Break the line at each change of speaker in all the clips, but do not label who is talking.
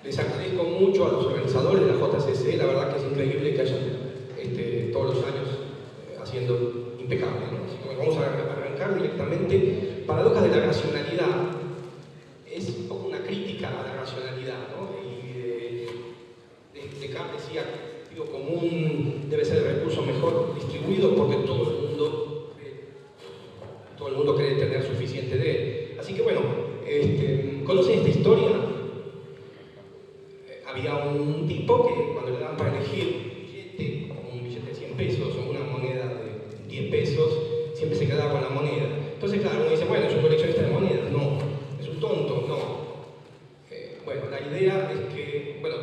Les agradezco mucho a los organizadores de la JCC, la verdad que es increíble que hayan todos los años haciendo impecable, ¿no? Así que bueno, vamos a arrancar directamente. Paradojas de la racionalidad es un poco una crítica a la racionalidad, ¿no? Y Descartes decía que el sentido común debe ser el recurso mejor distribuido porque todo el mundo cree tener suficiente de él. Así que bueno, ¿conocen esta historia? Había un tipo que cuando le daban para elegir un billete de 100 pesos o una moneda de 10 pesos, siempre se quedaba con la moneda. Entonces, claro, uno dice, bueno, es un coleccionista de monedas. No. Es un tonto. No. Bueno, la idea es que, bueno,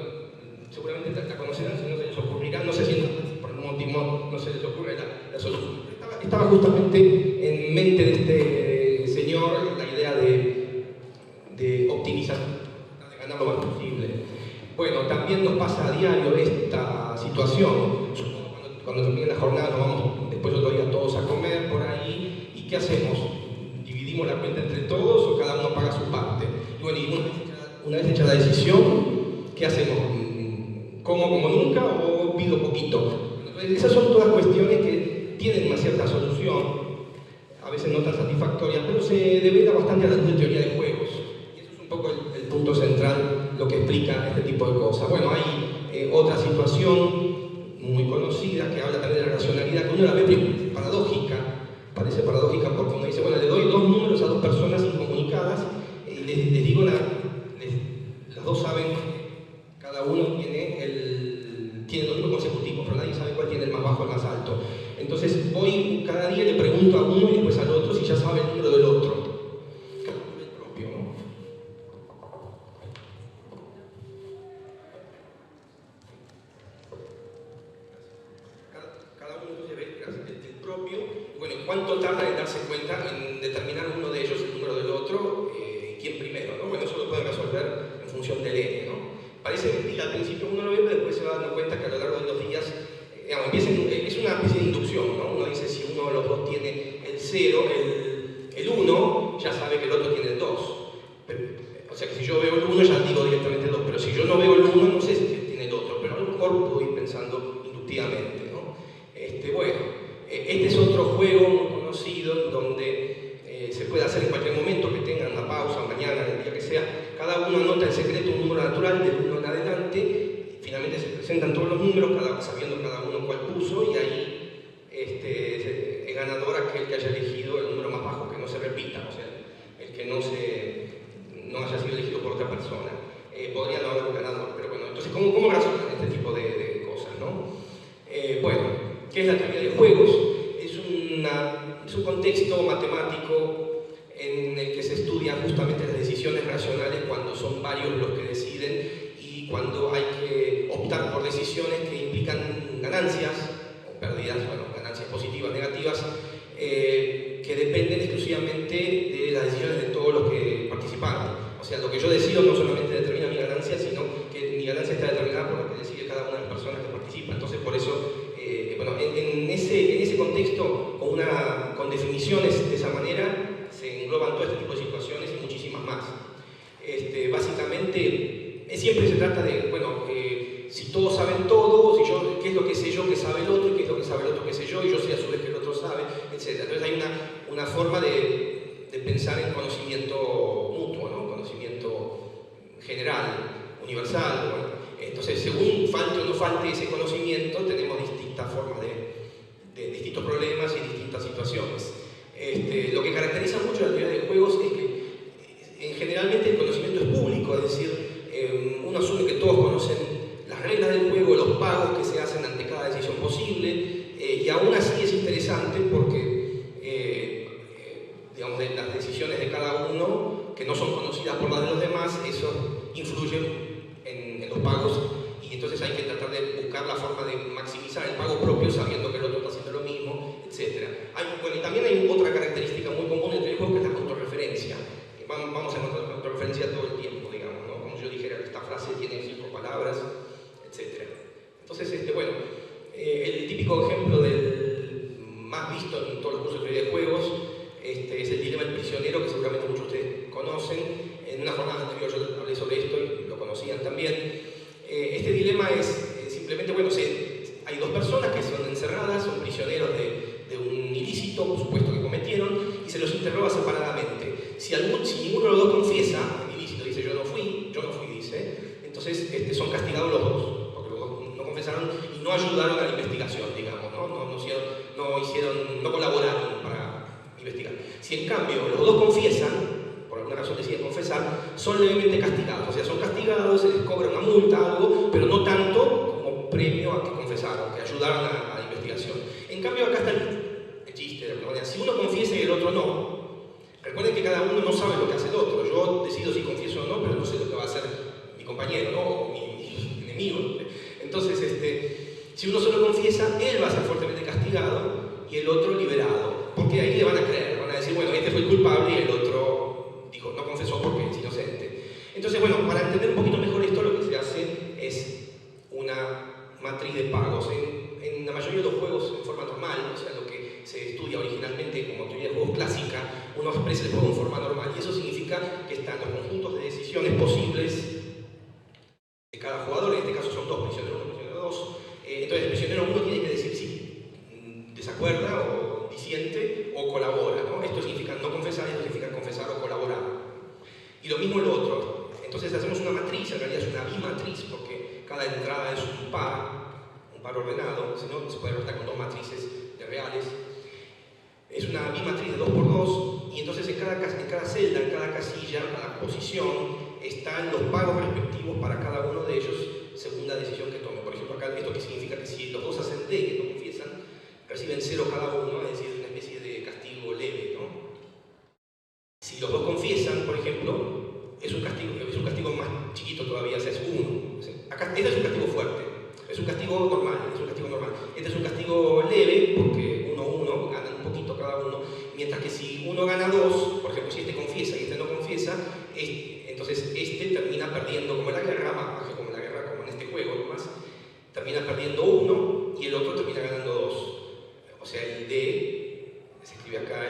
seguramente la conocerán, si no se les ocurrirá, no sé si por algún motivo no se les ocurre la solución. Estaba justamente en mente de este señor la idea de optimizar, de ganar lo más posible. Bueno, también nos pasa a diario esta situación. Cuando termine la jornada nos vamos después otro día todos a comer por ahí. ¿Y qué hacemos? ¿Dividimos la cuenta entre todos o cada uno paga su parte? Y bueno, una vez hecha la decisión, ¿qué hacemos? ¿Como nunca o pido poquito? Entonces, esas son todas cuestiones que tienen una cierta solución, a veces no tan satisfactoria, pero se devela bastante a la teoría de juegos. Y eso es un poco el punto central, lo que explica este tipo de cosas. Bueno, hay otra situación muy conocida que habla también de la racionalidad, que uno la ve paradójica, parece paradójica porque uno dice, bueno, le doy dos números a dos personas incomunicadas y les digo, las dos saben que cada uno tiene los números consecutivos, pero nadie sabe cuál tiene el más bajo o el más alto. Entonces, hoy cada día le pregunto a uno y después al otro si ya sabe el número del otro. Cada uno es el propio, ¿no? Cada uno entonces ve el propio. Y bueno, ¿cuánto tarda en darse cuenta en determinar uno de ellos el número del otro? ¿Quién primero, ¿no? Bueno, eso lo pueden resolver en función del N, ¿no? Parece mentira, al principio uno lo ve, pero después se va dando cuenta que a lo largo de los días es una especie de inducción, ¿no? Uno dice si uno de los dos tiene el 0, el 1, ya sabe que el otro tiene el 2. O sea que si yo veo el 1 ya digo directamente el 2, pero si yo no veo el 1 no sé si tiene el otro, pero a lo mejor puedo ir pensando inductivamente, ¿no? Bueno, este es otro juego muy conocido donde se puede hacer en cualquier momento, que tengan una pausa, mañana, el día que sea, cada uno anota en secreto un número natural del 1 en adelante, finalmente se presentan todos los números, sabiendo cada uno cuál puso, y ahí es ganador aquel que haya elegido el número más bajo, que no se repita, o sea, el que no haya sido elegido por otra persona. Podría no haber un ganador, pero bueno, entonces, ¿cómo razonan este tipo de cosas, no? Bueno, ¿qué es la teoría de juegos? Es un contexto matemático en el que se estudian justamente las decisiones racionales cuando son varios los que deciden y cuando hay que optar por decisiones que implican ganancias o pérdidas, bueno, ganancias positivas, negativas, que dependen exclusivamente de las decisiones de todos los que participaron. O sea, lo que yo decido no solamente determina mi ganancia, sino que mi ganancia está determinada por lo que decide cada una de las personas que participan. Entonces, por eso, bueno, en ese contexto, con definiciones de esa manera, se engloban todo este tipo de situaciones y muchísimas más. Básicamente, siempre se trata de, bueno, si todos saben todo, qué es lo que sé yo que sabe el otro, y qué es lo que sabe el otro que sé yo, y yo sé a su vez que el otro sabe, etc. Entonces hay una forma de pensar en conocimiento mutuo, ¿no? Conocimiento general, universal. Bueno. Entonces, según falte o no falte ese conocimiento, tenemos distintas formas de distintos problemas y distintas situaciones. Lo que caracteriza mucho la teoría de juegos es que generalmente el conocimiento es público, es decir, uno asume que todos conocen las reglas del juego, los pagos que se hacen ante cada decisión posible, y aún así es interesante porque, digamos, de las decisiones de cada uno, que no son conocidas por las de los demás, eso influye en los pagos, y entonces hay que tratar de buscar la forma de maximizar el pago propio sabiendo que el otro está haciendo lo mismo, etc. Bueno, y también hay otra característica muy común entre el juego, que es la autorreferencia. Vamos a encontrar autorreferencia todo el tiempo, digamos, ¿no? Como yo dijera, esta frase tiene 5 palabras, etc. Entonces, bueno, el típico ejemplo del más visto en todos los cursos de teoría de juegos es el dilema del prisionero, que seguramente muchos de ustedes conocen. En una jornada anterior yo hablé sobre esto y lo conocían ponían también. Este dilema es simplemente, bueno, hay dos personas que son encerradas, son prisioneros de un ilícito, por supuesto, que cometieron, y se los interroga separadamente. Si ninguno de los dos confiesa el ilícito, dice yo no fui, dice, entonces son castigados los dos, porque los dos no confesaron y no ayudaron a la investigación, digamos, no colaboraron para investigar. Si en cambio los dos confiesan, por alguna razón deciden confesar, son levemente castigados, o sea, son castigados, se les cobra una multa, algo, pero no tanto como premio a que confesaron, que ayudaron a la investigación. En cambio acá está el chiste, de alguna manera. Si uno confiesa y el otro no, recuerden que cada uno no sabe lo que hace el otro. Yo decido si confieso o no, pero no sé lo que va a hacer mi compañero, ¿no? O mi enemigo. Entonces, si uno solo confiesa, él va a ser fuertemente castigado y el otro liberado. Porque ahí le van a creer, van a decir, bueno, este fue el culpable y el otro dijo, no confesó porque es inocente. Entonces, bueno, para entender un poquito mejor esto, lo que se hace es una matriz de pagos. En la mayoría de los juegos en forma normal, o sea, lo que se estudia originalmente como teoría de juegos clásica, uno expresa el juego en forma normal, y eso significa que están los conjuntos de decisiones posibles de cada jugador. En este caso son dos, prisionero 1 y prisionero 2. Entonces el prisionero 1 tiene que decir si desacuerda o disiente o colabora, ¿no? Esto significa no confesar, esto significa confesar o colaborar. Y lo mismo el otro. Entonces hacemos una matriz, en realidad es una bimatriz, porque cada entrada es un par ordenado, si no se puede representar con dos matrices de reales. Es una bimatriz de 2×2, y entonces en cada celda, en cada casilla, en cada posición, están los pagos respectivos para cada uno de ellos según la decisión que tome. Por ejemplo, acá esto que significa que si los dos hacen D, que no confiesan, reciben 0 cada uno, es decir, una especie de castigo leve, ¿no? Si los dos confiesan, por ejemplo, es un castigo más chiquito todavía, o sea, es 1. Acá, este es un castigo fuerte, es un castigo normal, Este es un castigo leve, porque 1-1, ganan un poquito cada uno, mientras que si uno gana 2, por ejemplo, si este confiesa y este no confiesa, entonces este termina perdiendo, como en la guerra, más bajo como en la guerra, como en este juego, nomás, termina perdiendo 1 y el otro termina ganando 2. O sea, el D, se escribe acá,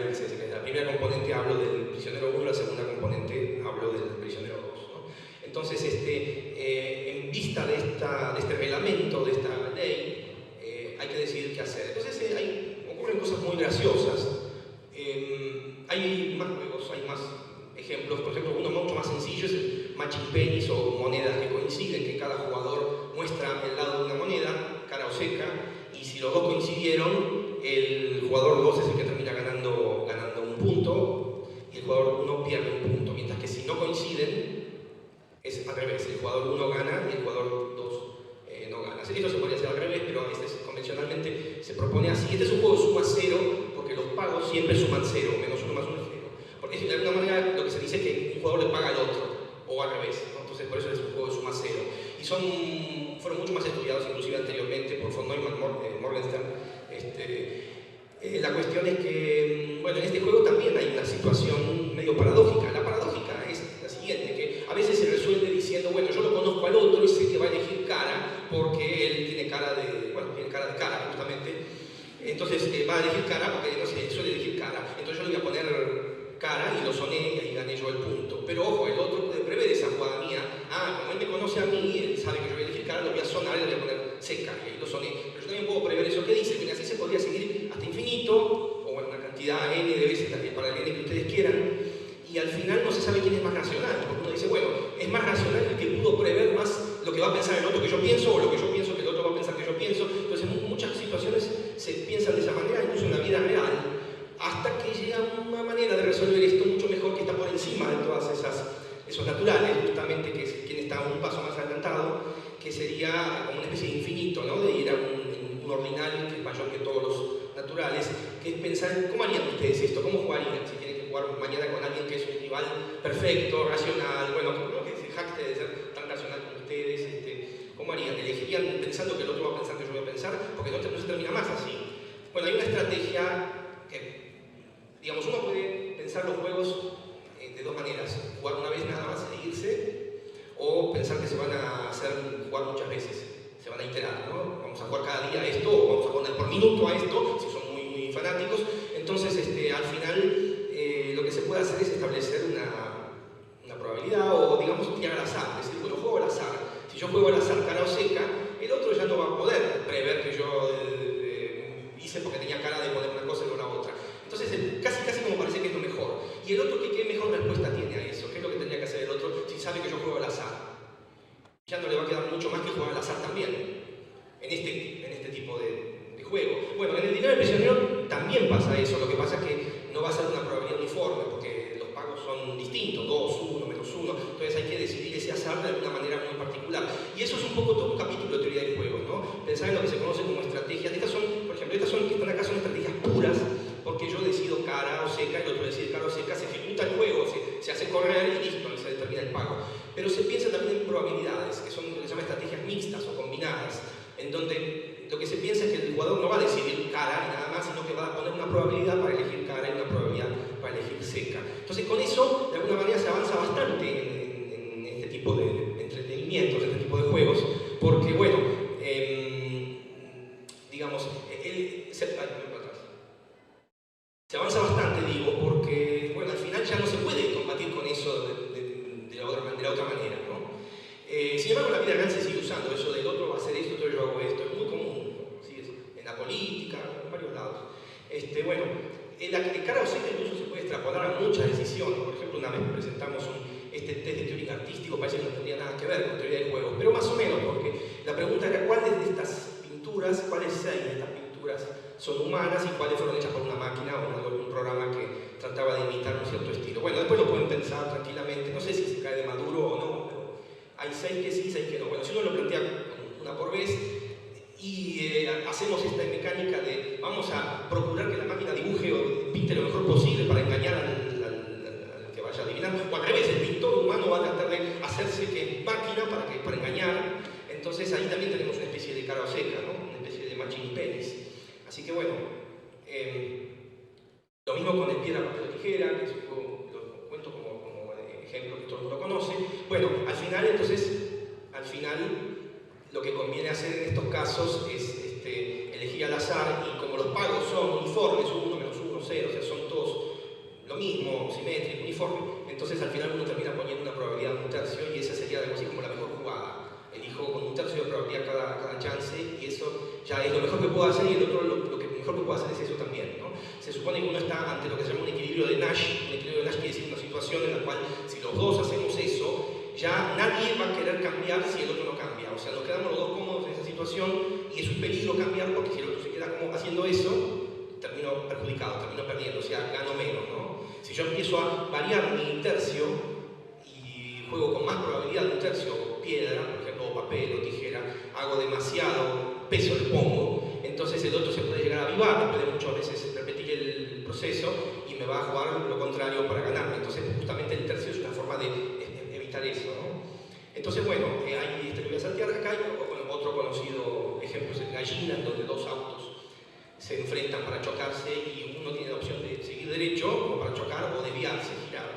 la primera componente hablo del prisionero 1, la segunda componente hablo del prisionero 2, ¿no? Entonces, en vista de este reglamento, de esta ley, hay que decidir qué hacer. Entonces, ocurren cosas muy graciosas. Hay más juegos, hay más ejemplos. Por ejemplo, uno mucho más sencillo es el matching pennies, o monedas que coinciden, que cada jugador muestra el lado de una moneda, cara o seca, y si los dos coincidieron, el jugador 2 es el que termina ganando un punto, y el jugador 1 pierde un punto. Mientras que si no coinciden, es al revés, el jugador 1 gana y el jugador 2 no gana. Esto se podría hacer al revés, pero convencionalmente se propone así. Este es un juego de suma 0, porque los pagos siempre suman 0, menos 1 más 1 es 0. Porque de alguna manera lo que se dice es que un jugador le paga al otro, o al revés, ¿no? Entonces por eso es un juego de suma 0. Y fueron mucho más estudiados inclusive anteriormente por von Neumann, Morgenstern. La cuestión es que, bueno, en este juego también hay una situación medio paradójica. La paradójica es la siguiente, que a veces se resuelve diciendo, bueno, yo lo conozco al otro y sé que va a elegir cara porque él tiene cara de cara, justamente. Entonces va a elegir cara porque no sé, suele elegir cara. Entonces yo le voy a poner cara y lo soné y ahí gané yo el punto. Pero ojo, el otro puede prever esa jugada mía. Como él me conoce a mí, él sabe que yo voy a elegir cara, lo voy a sonar y le voy a poner seca y ahí lo soné. Pero yo también puedo prever eso que dice, que así se podría seguir hasta infinito, o bueno, una cantidad n de veces para el n que ustedes quieran, y al final no se sabe quién es más racional, porque uno dice, bueno, es más racional el que pudo prever más lo que va a pensar el otro que yo pienso, o lo que yo pienso que el otro va a pensar que yo pienso. Entonces en muchas situaciones se piensan de esa manera, incluso en la vida real, hasta que llega una manera de resolver esto mucho mejor, que está por encima de todas esos naturales, justamente, que es quien está un paso más adelantado, que sería como una especie de infinito, ¿no? De ir a un ordinal que es mayor que todos los naturales, que es pensar, ¿cómo harían ustedes esto? ¿Cómo jugarían si tienen que jugar mañana con alguien que es un rival perfecto, racional? Bueno, creo que se jacte de ser tan racional como ustedes. ¿Cómo harían? ¿Elegirían pensando que el otro va a pensar que yo voy a pensar? Porque no se termina más así. Bueno, hay una estrategia que, digamos, uno puede pensar los juegos de dos maneras: jugar una vez nada más e irse, o pensar que se van a jugar muchas veces, se van a iterar, ¿no? Vamos a jugar cada día a esto, o vamos a jugar por minuto a esto, si son muy fanáticos. Entonces, al final, lo que se puede hacer es establecer una probabilidad, o digamos, tirar al azar, es decir, bueno, juego al azar. juego al azar cara o seca, el otro ya no va a poder prever que yo hice porque tenía cara de poner una cosa y no la otra. Entonces, casi como parece que es lo mejor. Y el otro, ¿qué mejor respuesta tiene a eso? ¿Qué es lo que tendría que hacer el otro si sabe que yo juego al azar? Ya no le va a quedar mucho más que jugar al azar también, en este tipo de juego. Bueno, en el dinero del prisionero también pasa eso, lo que pasa es que no va a ser una probabilidad uniforme, porque los pagos son distintos, 2, 1, menos 1, entonces hay que decidir ese azar de alguna manera muy particular. Y eso es un poco todo un capítulo de teoría del juego, ¿no? Pensar en lo que se conoce como estrategias. Estas son, por ejemplo, estas que están acá son estrategias puras, porque yo decido cara o seca, el otro decide cara o seca, se ejecuta el juego, se hace correr y listo, y se determina el pago. Pero se piensa también en probabilidades, que son lo que se llama estrategias mixtas o combinadas, en donde lo que se piensa es que el jugador no va a decidir cara ni nada más, sino que va a poner una probabilidad para elegir cara y una probabilidad para elegir seca. Entonces con eso, de alguna manera, se avanza bastante en este tipo de entretenimientos, en este tipo de juegos, porque, bueno, digamos, se avanza bastante, digo, porque, bueno, al final ya no se puede combatir con eso de la otra manera, ¿no? Sin embargo, en la vida real se sigue usando eso del otro va a hacer esto, yo hago esto, es muy común, ¿sí? En la política, en varios lados. Bueno, en cara o seca incluso se puede extrapolar a muchas decisiones. Por ejemplo, una vez presentamos este test de teoría artístico, parece que no tendría nada que ver con teoría del juego, pero más o menos, porque la pregunta era cuáles de estas pinturas, cuáles 6 de estas pinturas son humanas y cuáles fueron hechas por una máquina o un programa que trataba de imitar un cierto estilo. Bueno, después lo pueden pensar tranquilamente, no sé si se cae de maduro o no, pero hay 6 que sí, 6 que no. Bueno, si uno lo plantea una por vez y hacemos esta mecánica de vamos a procurar que la máquina dibuje o pinte lo mejor posible para engañar al que vaya a adivinar, o al revés, el pintor humano va a tratar de hacerse que es máquina para engañar. Entonces ahí también tenemos una especie de cara o seca, ¿no? Una especie de machine penis. Así que bueno, lo mismo con el piedra, papel o tijera, que es un juego, lo cuento como ejemplo que todo el mundo conoce. Bueno, al final lo que conviene hacer en estos casos es elegir al azar, y como los pagos son uniformes, 1 menos 1, 0, o sea, son todos lo mismo, simétrico, uniforme, entonces al final uno termina poniendo una probabilidad de 1/3 y esa sería algo así como la mejor jugada. Elijo con 1/3 de probabilidad cada chance y eso ya es lo mejor que puedo hacer, y el otro lo que mejor que puedo hacer es eso también, ¿no? Se supone que uno está ante lo que se llama un equilibrio de Nash. Un equilibrio de Nash quiere decir una situación en la cual si los dos hacemos eso, ya nadie va a querer cambiar si el otro no cambia. O sea, nos quedamos los dos cómodos en esa situación y es un peligro cambiar, porque si el otro se queda como haciendo eso, termino perjudicado, termino perdiendo, o sea, gano menos, ¿no? Si yo empiezo a variar mi tercio y juego con más probabilidad de 1/3, piedra, por ejemplo, o papel o tijera, hago demasiado peso, le pongo, entonces el otro se puede llegar a avivar, puede muchas veces repetir el proceso y me va a jugar lo contrario para ganarme. Entonces, justamente el tercio es una forma de evitar eso, ¿no? Entonces, bueno, hay que voy a saltear acá, y otro conocido ejemplo es el gallina, donde dos autos se enfrentan para chocarse y uno tiene la opción de seguir derecho como para chocar o desviarse, girar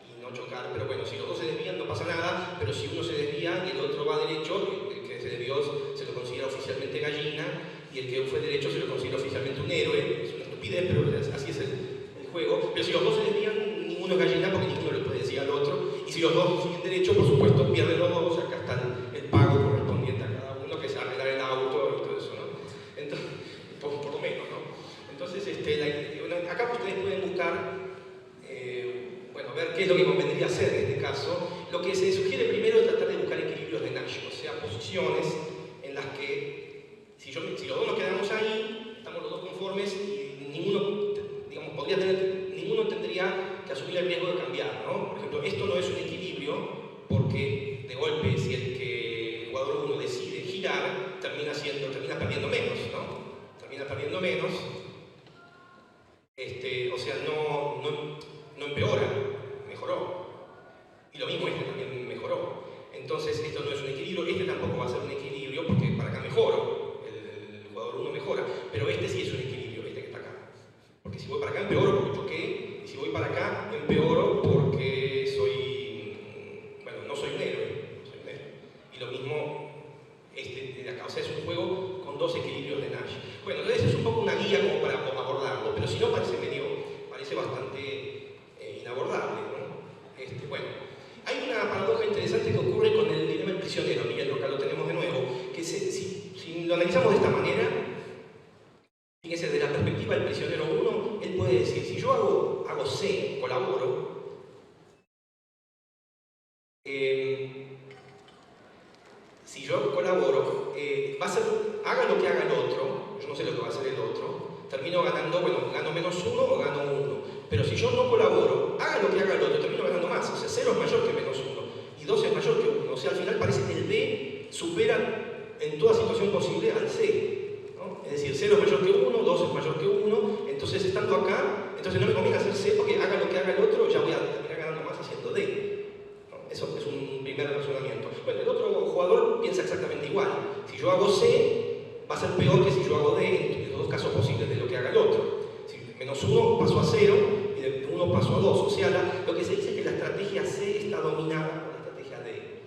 y no chocar. Pero bueno, si los dos se desvían no pasa nada, pero si uno se desvía y el otro va derecho, el que se desvió se lo considera oficialmente gallina y el que fue derecho se lo considera oficialmente un héroe. Es una estupidez, pero así es el juego. Pero si los dos se desvían, ninguno es gallina porque ninguno le puede decir al otro. Y si los dos siguen derecho, por supuesto, pierden los dos. Acá está el pago correspondiente a cada uno, que es arreglar el auto y todo eso, ¿no? Entonces, por lo menos, ¿no? Entonces, acá ustedes pueden buscar, bueno, ver qué es lo que convendría hacer en este caso. Lo que se sugiere primero es tratar de buscar equilibrios de Nash, o sea, posiciones en las que, si los dos nos quedamos ahí, estamos los dos conformes y ninguno, digamos, ninguno tendría que asumir el riesgo de cambiar, ¿no? Por ejemplo, esto no es un equilibrio porque, de golpe, si el jugador 1 decide girar, termina perdiendo menos, ¿no? Termina perdiendo menos, o sea, no empeora, mejoró. Y lo mismo también mejoró. Entonces, esto no es un equilibrio, tampoco va a ser un equilibrio porque para acá mejoro, el jugador 1 mejora, pero sí es un equilibrio, que está acá. Porque si voy para acá empeoro porque choqué, y si voy para acá empeoro porque no soy un héroe. Y lo mismo de acá, o sea, es un juego con dos equilibrios de Nash. Bueno, entonces es un poco una guía como para abordarlo, pero si no parece bastante inabordable, ¿no? Bueno, hay una paradoja interesante que ocurre con el dilema del prisionero. Miguel, acá lo tenemos. lo analizamos de esta manera, fíjense, desde la perspectiva del prisionero 1, él puede decir, si yo hago C, colaboro, si yo colaboro, va a ser, haga lo que haga el otro, yo no sé lo que va a hacer el otro, termino ganando, bueno, gano -1 o gano 1. Pero si yo no colaboro, haga lo que haga el otro, termino ganando más. O sea, 0 es mayor que -1 y 2 es mayor que 1. O sea, al final parece que el B supera en toda situación posible al C, ¿no? Es decir, 0 es mayor que 1, 2 es mayor que 1. Entonces, estando acá, entonces no me conviene hacer C porque haga lo que haga el otro, ya voy a terminar ganando más haciendo D, ¿no? Eso es un primer razonamiento. Bueno, el otro jugador piensa exactamente igual. Si yo hago C, va a ser peor que si yo hago D en los dos casos posibles de lo que haga el otro. Si -1 pasó a 0 y de 1 pasó a 2. O sea, lo que se dice es que la estrategia C está dominada por la estrategia D.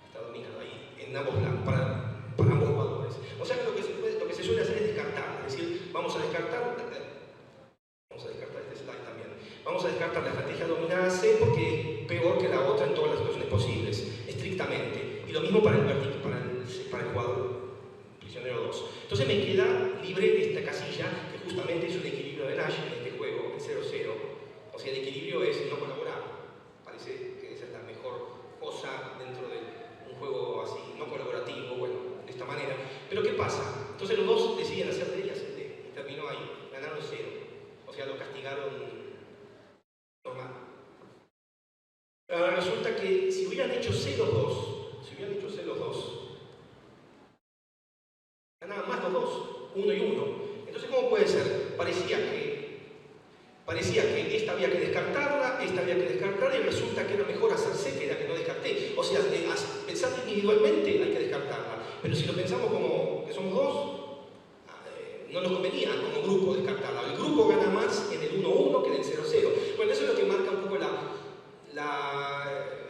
Está dominada ahí, en ambos lados, para ambos jugadores. O sea que lo que se suele hacer es descartar. Es decir, vamos a descartar este slide también. Vamos a descartar la estrategia dominada C porque es peor que la otra en todas las situaciones posibles, estrictamente. Y lo mismo para el jugador prisionero 2. Entonces me queda libre esta casilla, que justamente es un equilibrio de Nash en este juego, el 0-0. O sea, el equilibrio es no colaborar. Parece que esa es la mejor cosa dentro de un juego así, no colaborativo, bueno, de esta manera. Pero ¿qué pasa? Entonces los dos deciden hacer D y hacer D. Y terminó ahí, ganaron 0. O sea, lo castigaron normal. Ahora resulta que si hubieran hecho C los dos, ganaban más los dos, 1 y 1. Entonces, ¿cómo puede ser? Parecía que esta había que descartarla, esta había que descartarla, y resulta que era mejor hacer C que la que no descarté. O sea, pensando individualmente hay que descartarla. Pero si lo pensamos como que somos dos, no nos convenía como grupo descartarla. El grupo gana más en el 1-1 que en el 0-0. Bueno, eso es lo que marca un poco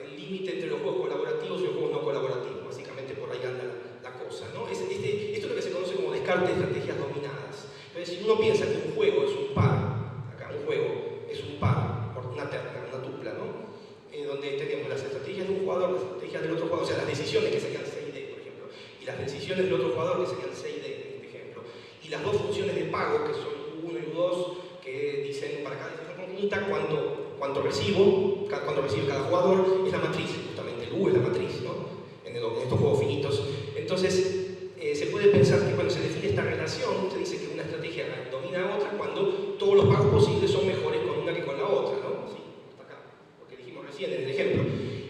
el límite entre los juegos colaborativos y los juegos no colaborativos. Básicamente por ahí anda la cosa, ¿no? Esto es lo que se conoce como descarte de estrategias dominadas. Entonces, si uno piensa que un juego es un par, un juego es un par, por una terna, una dupla, ¿no? Donde tenemos las estrategias de un jugador, las estrategias del otro jugador, o sea, las decisiones que serían C y D, por ejemplo, y las decisiones del otro jugador que serían C y D, por ejemplo, y las dos funciones de pago, que son U1 y U2, que dicen para cada decisión conjunta cuánto recibe cada jugador, es la matriz, justamente, el U es la matriz, ¿no? En estos juegos finitos. Entonces, se puede pensar que cuando se define esta relación, se dice que una estrategia domina a otra cuando todos los pagos posibles son mejores con una que con la otra, ¿no? Sí, hasta acá, lo que dijimos recién en el ejemplo.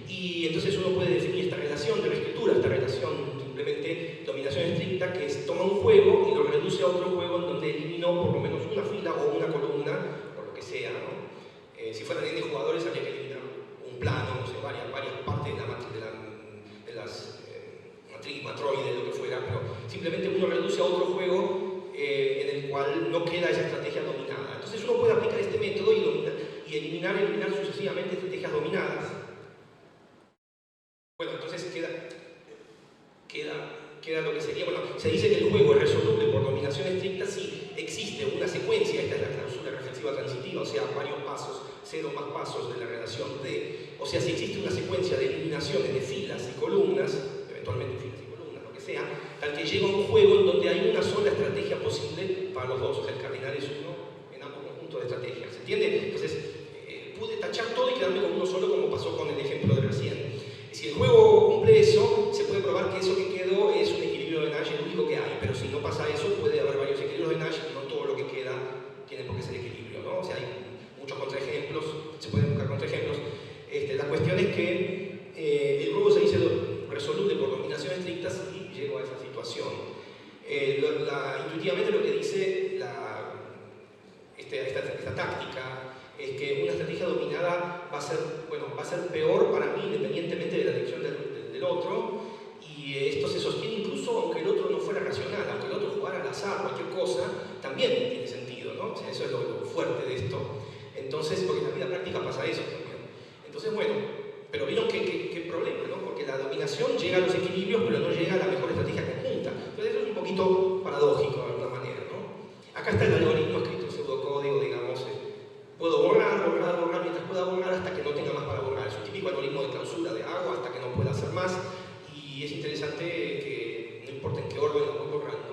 Y entonces uno puede definir esta relación de la escritura, esta relación simplemente dominación estricta, que es toma un juego y lo reduce a otro juego en donde eliminó por lo menos una fila o una columna, o lo que sea, ¿no? Si fueran N jugadores habría que eliminar un plano, no sé, varias partes de las matriz, matroide, lo que fuera, pero simplemente uno reduce a otro juego en el cual no queda esa estrategia dominada. Entonces uno puede aplicar este método y eliminar sucesivamente estrategias dominadas. Bueno, entonces queda lo que sería, bueno, se dice que el juego es resoluble por dominación estricta si existe una secuencia, esta es la cláusula reflexiva transitiva, o sea, varios pasos, 0 más pasos de la relación D, o sea, si existe una secuencia de eliminaciones de filas y columnas, eventualmente filas y columnas, lo que sea, tal que llega a un juego en donde hay una sola estrategia posible para los dos, o sea, el cardinal es uno en ambos conjuntos de estrategias, ¿se entiende? Entonces, pude tachar todo y quedarme con uno solo como pasó con el ejemplo de recién. Si el juego cumple eso, se puede probar que eso que quedó es un equilibrio de Nash, el único que hay, pero si no pasa eso, puede haber varios equilibrios de Nash y no todo lo que queda tiene por qué ser equilibrio, ¿no? O sea, hay muchos contraejemplos, se pueden buscar contraejemplos. La cuestión es que el juego se dice resoluble por dominación estricta y llegó a esa situación. Intuitivamente lo que dice esta táctica es que una estrategia dominada va a ser peor para mí independientemente de la elección del otro, y esto se sostiene incluso aunque el otro no fuera racional, aunque el otro jugara al azar, cualquier cosa, también tiene sentido, ¿no? O sea, eso es lo fuerte de esto. Entonces, porque en la vida práctica pasa eso también. Entonces, bueno, pero vieron qué problema, ¿no? Porque la dominación llega a los equilibrios, pero no llega a la mejor estrategia conjunta. Entonces, eso es un poquito paradójico de alguna manera, ¿no? Acá está el algoritmo escrito en pseudocódigo, digamos. Puedo borrar mientras pueda borrar hasta que no tenga más para borrar. Es un típico algoritmo de clausura de agua hasta que no pueda hacer más. Y es interesante que no importa en qué orden lo voy borrando,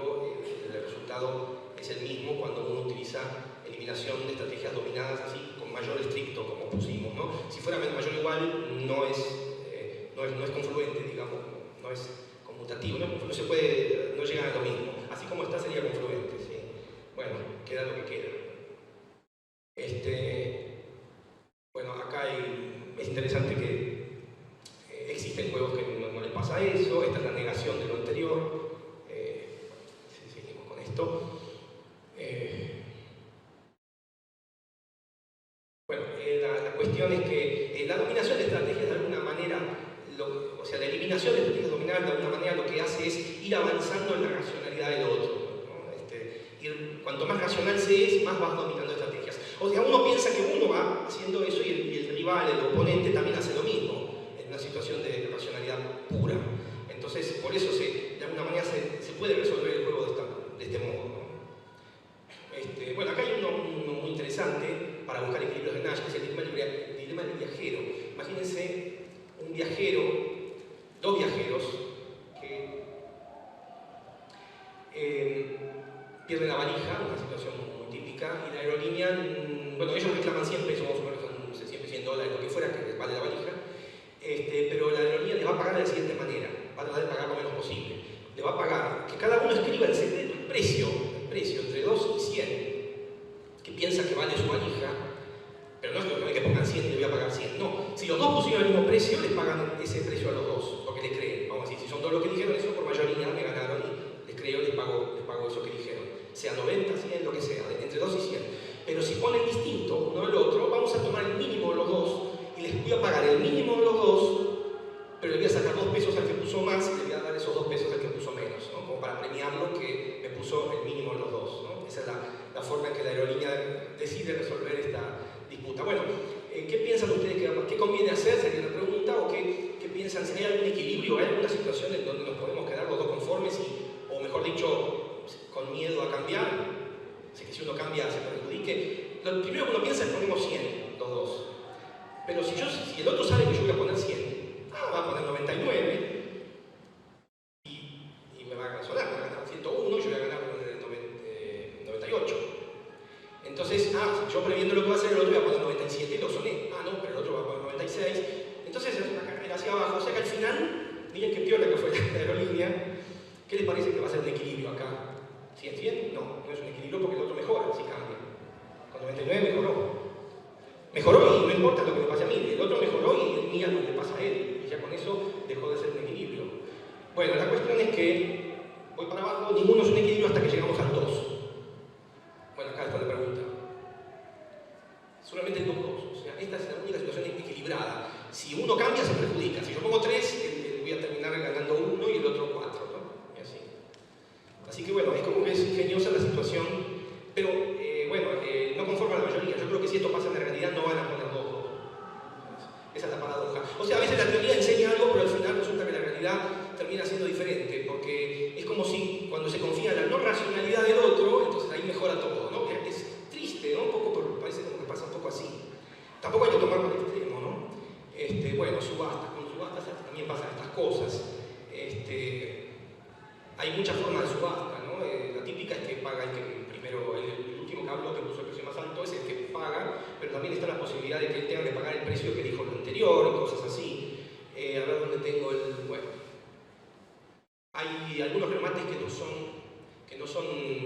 resultado es el mismo cuando uno utiliza eliminación de estrategias dominadas así con mayor estricto, como pusimos, ¿no? Si fuera mayor o igual, no es confluente, digamos, no es conmutativo, no se puede, no llega a lo mismo. Así como está sería confluente, ¿sí? Bueno, queda lo que queda. Bueno, acá es interesante que existen juegos que no les pasa eso. Esta es la negación de lo anterior. Seguimos con esto. La cuestión es que la dominación de estrategias de alguna manera, o sea, la eliminación de estrategias dominadas de alguna manera lo que hace es ir avanzando en la racionalidad del otro, ¿no? Cuanto más racional se es, más vas dominando estrategias. O sea, uno piensa que uno va haciendo eso y el rival, el oponente también hace lo mismo, en una situación de racionalidad pura. Entonces, por eso de alguna manera se puede resolver el juego de este modo, ¿no? Bueno, acá hay uno muy interesante para buscar equilibrios de Nash, que es el dilema del viajero. Imagínense un viajero, dos viajeros, que pierden la valija, una situación muy típica, y la aerolínea, bueno, ellos reclaman 100 pesos, vamos a suponer que son 100 dólares, lo que fuera, que les vale la valija, pero la aerolínea les va a pagar de la siguiente manera, va a tratar de pagar lo menos posible. Le va a pagar que cada uno escriba el secreto, el precio entre 2 y 100, que piensa que vale su valija, pero no es que pongan 100 y le voy a pagar 100, no. Si los dos pusieron el mismo precio, les pagan ese precio a los dos, porque le creen. Vamos a decir, si son todos los que dijeron eso, por mayoría me ganaron y les creo, les pago eso que dijeron. Sea 90, 100, lo que sea, entre 2 y 100. Pero si ponen distinto uno del otro, vamos a tomar el mínimo de los dos y les voy a pagar el mínimo de los dos, pero le voy a sacar 2 pesos al que puso más y le voy a dar esos 2 pesos al que puso menos, ¿no? Como para premiarlo que me puso el mínimo de los dos, ¿no? Esa es la forma en que la aerolínea decide resolver esta disputa. Bueno, ¿qué piensan ustedes qué conviene hacer? Sería una pregunta. ¿O qué piensan? ¿Si hay algún equilibrio? ¿Hay alguna situación en donde nos podemos quedar los dos conformes o mejor dicho, con miedo a cambiar? Así que si uno cambia se perjudique. Lo primero que uno piensa es ponemos 100, los dos. Pero si el otro sabe que yo voy a poner 100, va a poner 99 y me va a ganar, me va a ganar 101, yo voy a ganar 98. Entonces, yo previendo lo que va a hacer el otro voy a poner 97 y lo soné. No, pero el otro va a poner 96. Entonces es una carrera hacia abajo. O sea que al final, miren qué piola que fue la aerolínea. ¿Qué les parece que va a ser un equilibrio acá? ¿100-100? No es un equilibrio porque el otro mejora si cambia. Con 99 mejoró. Mejoró y no importa lo que me pase a mí. El otro mejoró y algo le pasa a él. Y ya con eso dejó de ser un equilibrio. Bueno, la cuestión es que voy para abajo, ninguno es un equilibrio hasta que llegamos al 2. Bueno, acá está la pregunta. Solamente el 2. O sea, esta es la única situación equilibrada. Si uno cambia, se perjudica. Si yo pongo 3, voy a terminar ganando 1 y el otro 4, ¿no? Y así. Así que bueno, es como que es ingeniosa la situación, pero no conforma a la mayoría. Yo creo que si esto pasa en la realidad, no van a poner 2. Esa es la paradoja. O sea, a veces la teoría enseña algo, pero al final resulta que la realidad termina siendo diferente, porque es como si cuando se confía en la no racionalidad del otro, entonces ahí mejora todo, ¿no? Es triste, ¿no? Un poco, pero parece como que pasa un poco así. Tampoco hay que tomarlo al extremo, ¿no? Bueno, subastas, con subastas también pasan estas cosas. Hay muchas formas de subasta, ¿no? La típica es que paga el que primero, el último que habló, que puso el precio más alto, es el que paga, pero también está la posibilidad de que él tenga que pagar el precio que dijo lo anterior, cosas así. A ver dónde tengo el... Bueno. Hay algunos remates que no son...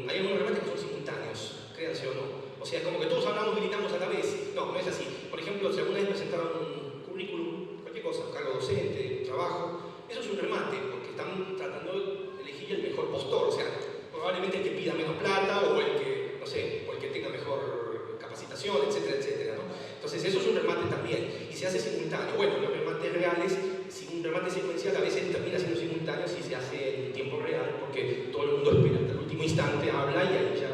Hay algunos remates que son simultáneos, créanse o no. O sea, como que todos hablamos y gritamos a la vez. No es así. Por ejemplo, si alguna vez presentaron un currículum, cualquier cosa, cargo docente, trabajo, eso es un remate, porque están tratando de elegir el mejor postor. O sea, probablemente el que pida menos plata o el que, no sé, o el que tenga mejor capacitación, etcétera, etcétera, ¿no? Entonces eso es un remate también. Y se hace simultáneo. Bueno, los remates reales, si un remate secuencial a veces termina siendo simultáneo si se hace en tiempo real, porque todo el mundo espera hasta el último instante, habla y ahí ya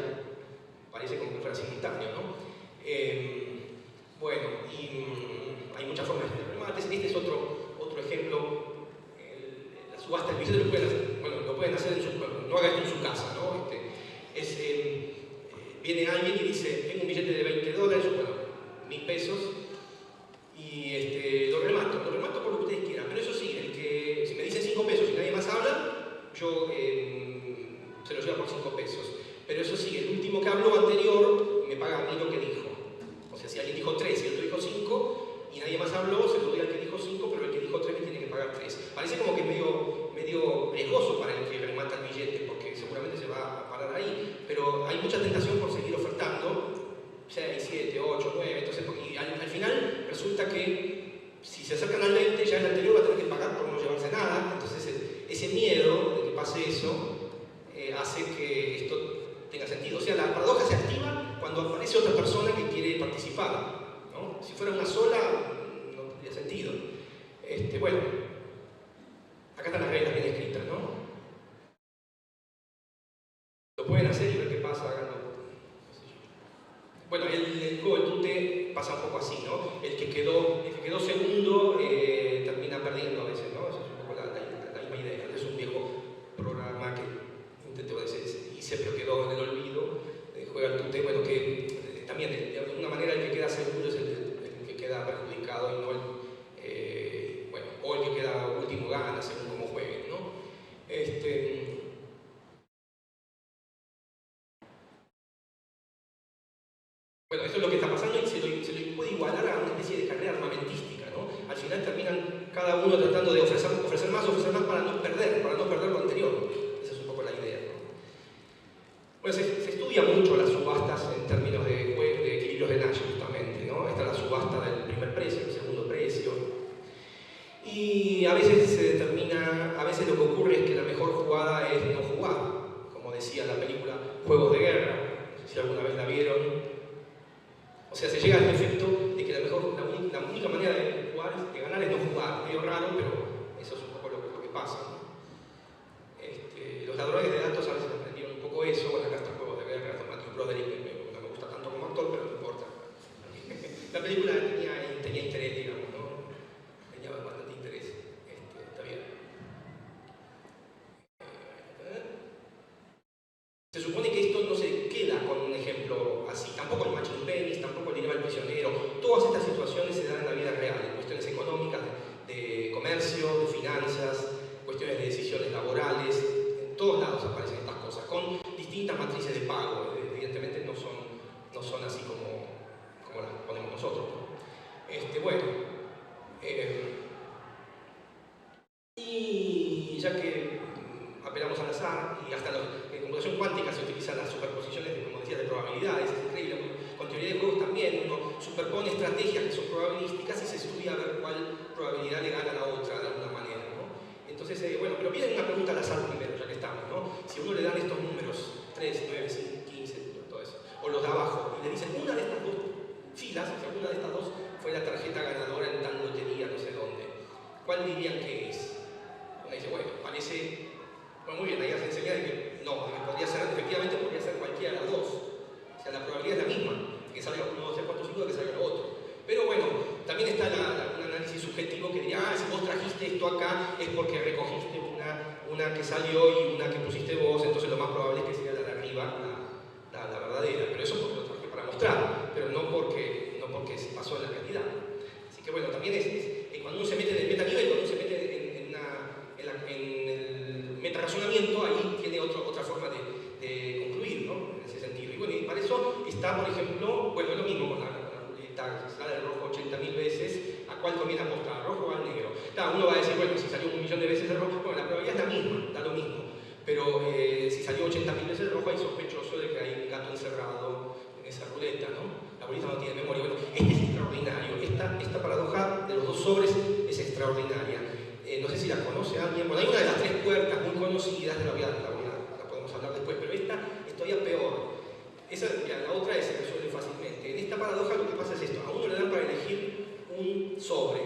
parece como que fuera simultáneo, ¿no? Bueno, y hay muchas formas de hacer remates. Este es otro ejemplo. La subasta del billete lo pueden hacer en su, no haga esto en su casa, ¿no? Viene alguien y dice, tengo un billete de $20, bueno, 1000 pesos, y lo remato por lo que ustedes quieran, pero eso sí, si me dicen 5 pesos y nadie más habla, yo se lo llevo por 5 pesos. Pero eso sí, el último que habló anterior me paga a mí lo que dijo. O sea, si alguien dijo 3 y el otro dijo 5 y nadie más habló, se lo doy al que dijo 5, pero el que dijo 3 me tiene que pagar 3. Parece como que es medio riesgoso para el que remata el billete, porque seguramente se va a parar ahí, pero hay mucha tentación por seguir ofertando, 6, 7, 8, 9, entonces, y al final resulta que si se acercan al 20, ya el anterior va a tener que pagar por no llevarse nada, entonces ese miedo de que pase eso hace que esto tenga sentido. O sea, la paradoja se activa cuando aparece otra persona que quiere participar, ¿no? Si fuera una sola, no tendría sentido. Bueno, acá están las reglas bien escritas, ¿no? Lo pueden hacer y ver qué pasa, háganlo. Bueno, el juego del tute pasa un poco así, ¿no? El que quedó segundo termina perdiendo a veces, ¿no? Esa es un poco la misma idea. Es un viejo programa que hice pero quedó en el olvido, juega el tute, bueno, que también de alguna manera el que queda seguro es el que queda perjudicado y no bueno, o el que queda último gana según cómo jueguen, ¿no? Bueno, esto es lo que está pasando y se lo puede igualar a una especie de carrera armamentística, ¿no? Al final terminan cada uno tratando de ofrecer más para no perder lo anterior. Esa es un poco la idea, ¿no? Bueno, se estudia mucho las subastas en términos de equilibrios de Nash, justamente, ¿no? Está la subasta del primer precio, el segundo precio. Y a veces se determina, a veces lo que ocurre es que la mejor jugada es no jugar, como decía la película Juegos de Guerra, no sé si alguna vez la vieron. O sea, se llega al efecto de que la única manera de ganar es no jugar. Medio raro, pero eso es un poco lo que pasa, ¿no? Los ladrones de datos a veces aprendieron un poco eso. Bueno, acá está Juegos de Guerra, está Matthew Broderick, que no me gusta tanto como actor, pero no importa. La película tenía interés, digamos, ¿no? Tenía bastante interés. Está bien. Se supone que esto no se queda con un ejemplo así, tampoco el Machine Penis, tampoco el dilema del prisionero. Todas estas situaciones se dan en la vida real, en cuestiones económicas, de comercio, de finanzas, cuestiones de decisiones laborales. En todos lados aparecen estas cosas, con distintas matrices de pago. Evidentemente no son así como las ponemos nosotros, ¿no? Bueno, y ya que apelamos al azar y hasta en computación cuántica se utilizan las superposiciones, como decía, de probabilidades, es increíble. Con teoría de juegos también uno superpone estrategias que son probabilísticas y se estudia a ver cuál probabilidad le gana a la otra de alguna manera, ¿no? Entonces, bueno, pero miren una pregunta al azar primero, ya que estamos, ¿no? Si a uno le dan estos números, 3, 9, 5, 15, todo eso, o los de abajo, y le dicen una de estas dos filas, o sea, una de estas dos fue la tarjeta ganadora en tal lotería, no sé dónde, ¿cuál dirían que es? Uno dice, bueno, parece... Bueno, muy bien, ahí se enseña de que no, efectivamente podría ser cualquiera de las dos. O sea, la probabilidad es la misma, que salga 1, 2, 3, 4, 5, de que salga lo otro. Pero bueno, también está un análisis subjetivo que diría, si vos trajiste esto acá es porque recogiste una que salió y una que pusiste vos, entonces lo más probable es que sea la de arriba, la verdadera. Pero eso porque lo traje para mostrar, pero no porque se pasó en la realidad. Así que bueno, también es cuando uno se mete en el metanivel, cuando uno se mete en el metarazonamiento, ahí tiene otra forma de concluir, ¿no? En ese sentido. Y bueno, y para eso está, por ejemplo, bueno, lo mismo con la ruleta, sale el rojo 80.000 veces, ¿a cuál conviene apostar, al rojo o al negro? Claro, uno va a decir, bueno, si salió 1.000.000 de veces el rojo, bueno, la probabilidad es la misma, da lo mismo. Pero si salió 80.000 veces el rojo, hay sospechoso de que hay un gato encerrado en esa ruleta, ¿no? La bolita no tiene memoria. Bueno, este es extraordinario, esta paradoja de los dos sobres es extraordinaria. No sé si la conoce alguien. Bueno, hay una de las 3 puertas muy conocidas de la podemos hablar después, pero esta es todavía peor. La otra se resuelve fácilmente. En esta paradoja lo que pasa es esto: a uno le dan para elegir un sobre,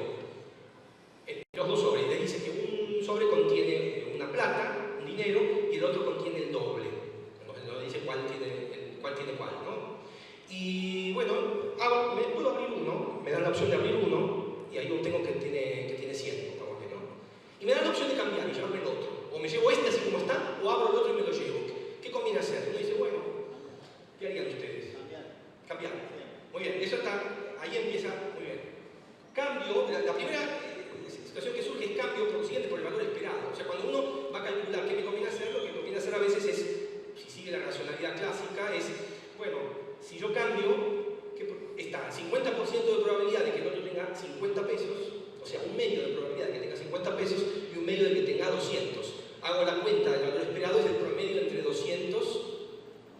los dos sobres, y le dice que un sobre contiene una plata, un dinero, y el otro contiene el doble. No dice cuál tiene cuál, ¿no? Y bueno, puedo abrir uno, me dan la opción de abrir uno, y ahí obtengo que tiene 100. Y me dan la opción de cambiar y llevarme el otro. O me llevo este así como está, o abro el otro y me lo llevo. ¿Qué conviene hacer? Uno dice, bueno, ¿qué harían ustedes? Cambiar. Muy bien, eso está, ahí empieza, muy bien. Cambio, la primera situación que surge es cambio por lo siguiente, por el valor esperado. O sea, cuando uno va a calcular qué me conviene hacer, lo que conviene hacer a veces es, si sigue la racionalidad clásica, da 200. Hago la cuenta del valor esperado, es el promedio entre 200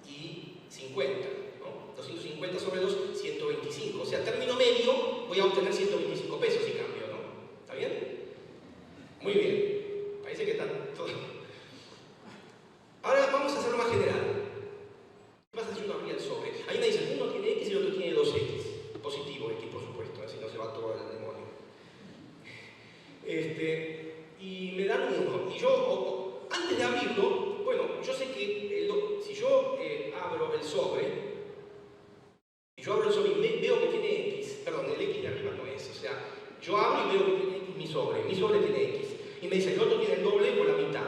y 50. ¿No? 250 sobre 2, 125. O sea, término medio, voy a obtener 125 pesos si cambio, ¿no? ¿Está bien? Muy bien. Parece que está todo. Ahora vamos a hacerlo más general. ¿Qué pasa si uno abría el sobre? Ahí me dicen, uno tiene X y el otro tiene 2X. Positivo X, por supuesto, así no se va todo al demonio. Y me dan uno. Y yo, antes de abrirlo, bueno, yo sé que si yo abro el sobre, y veo que tiene X, perdón, el X de arriba no es, o sea, yo abro y veo que tiene X mi sobre tiene X. Y me dice, el otro tiene el doble o la mitad.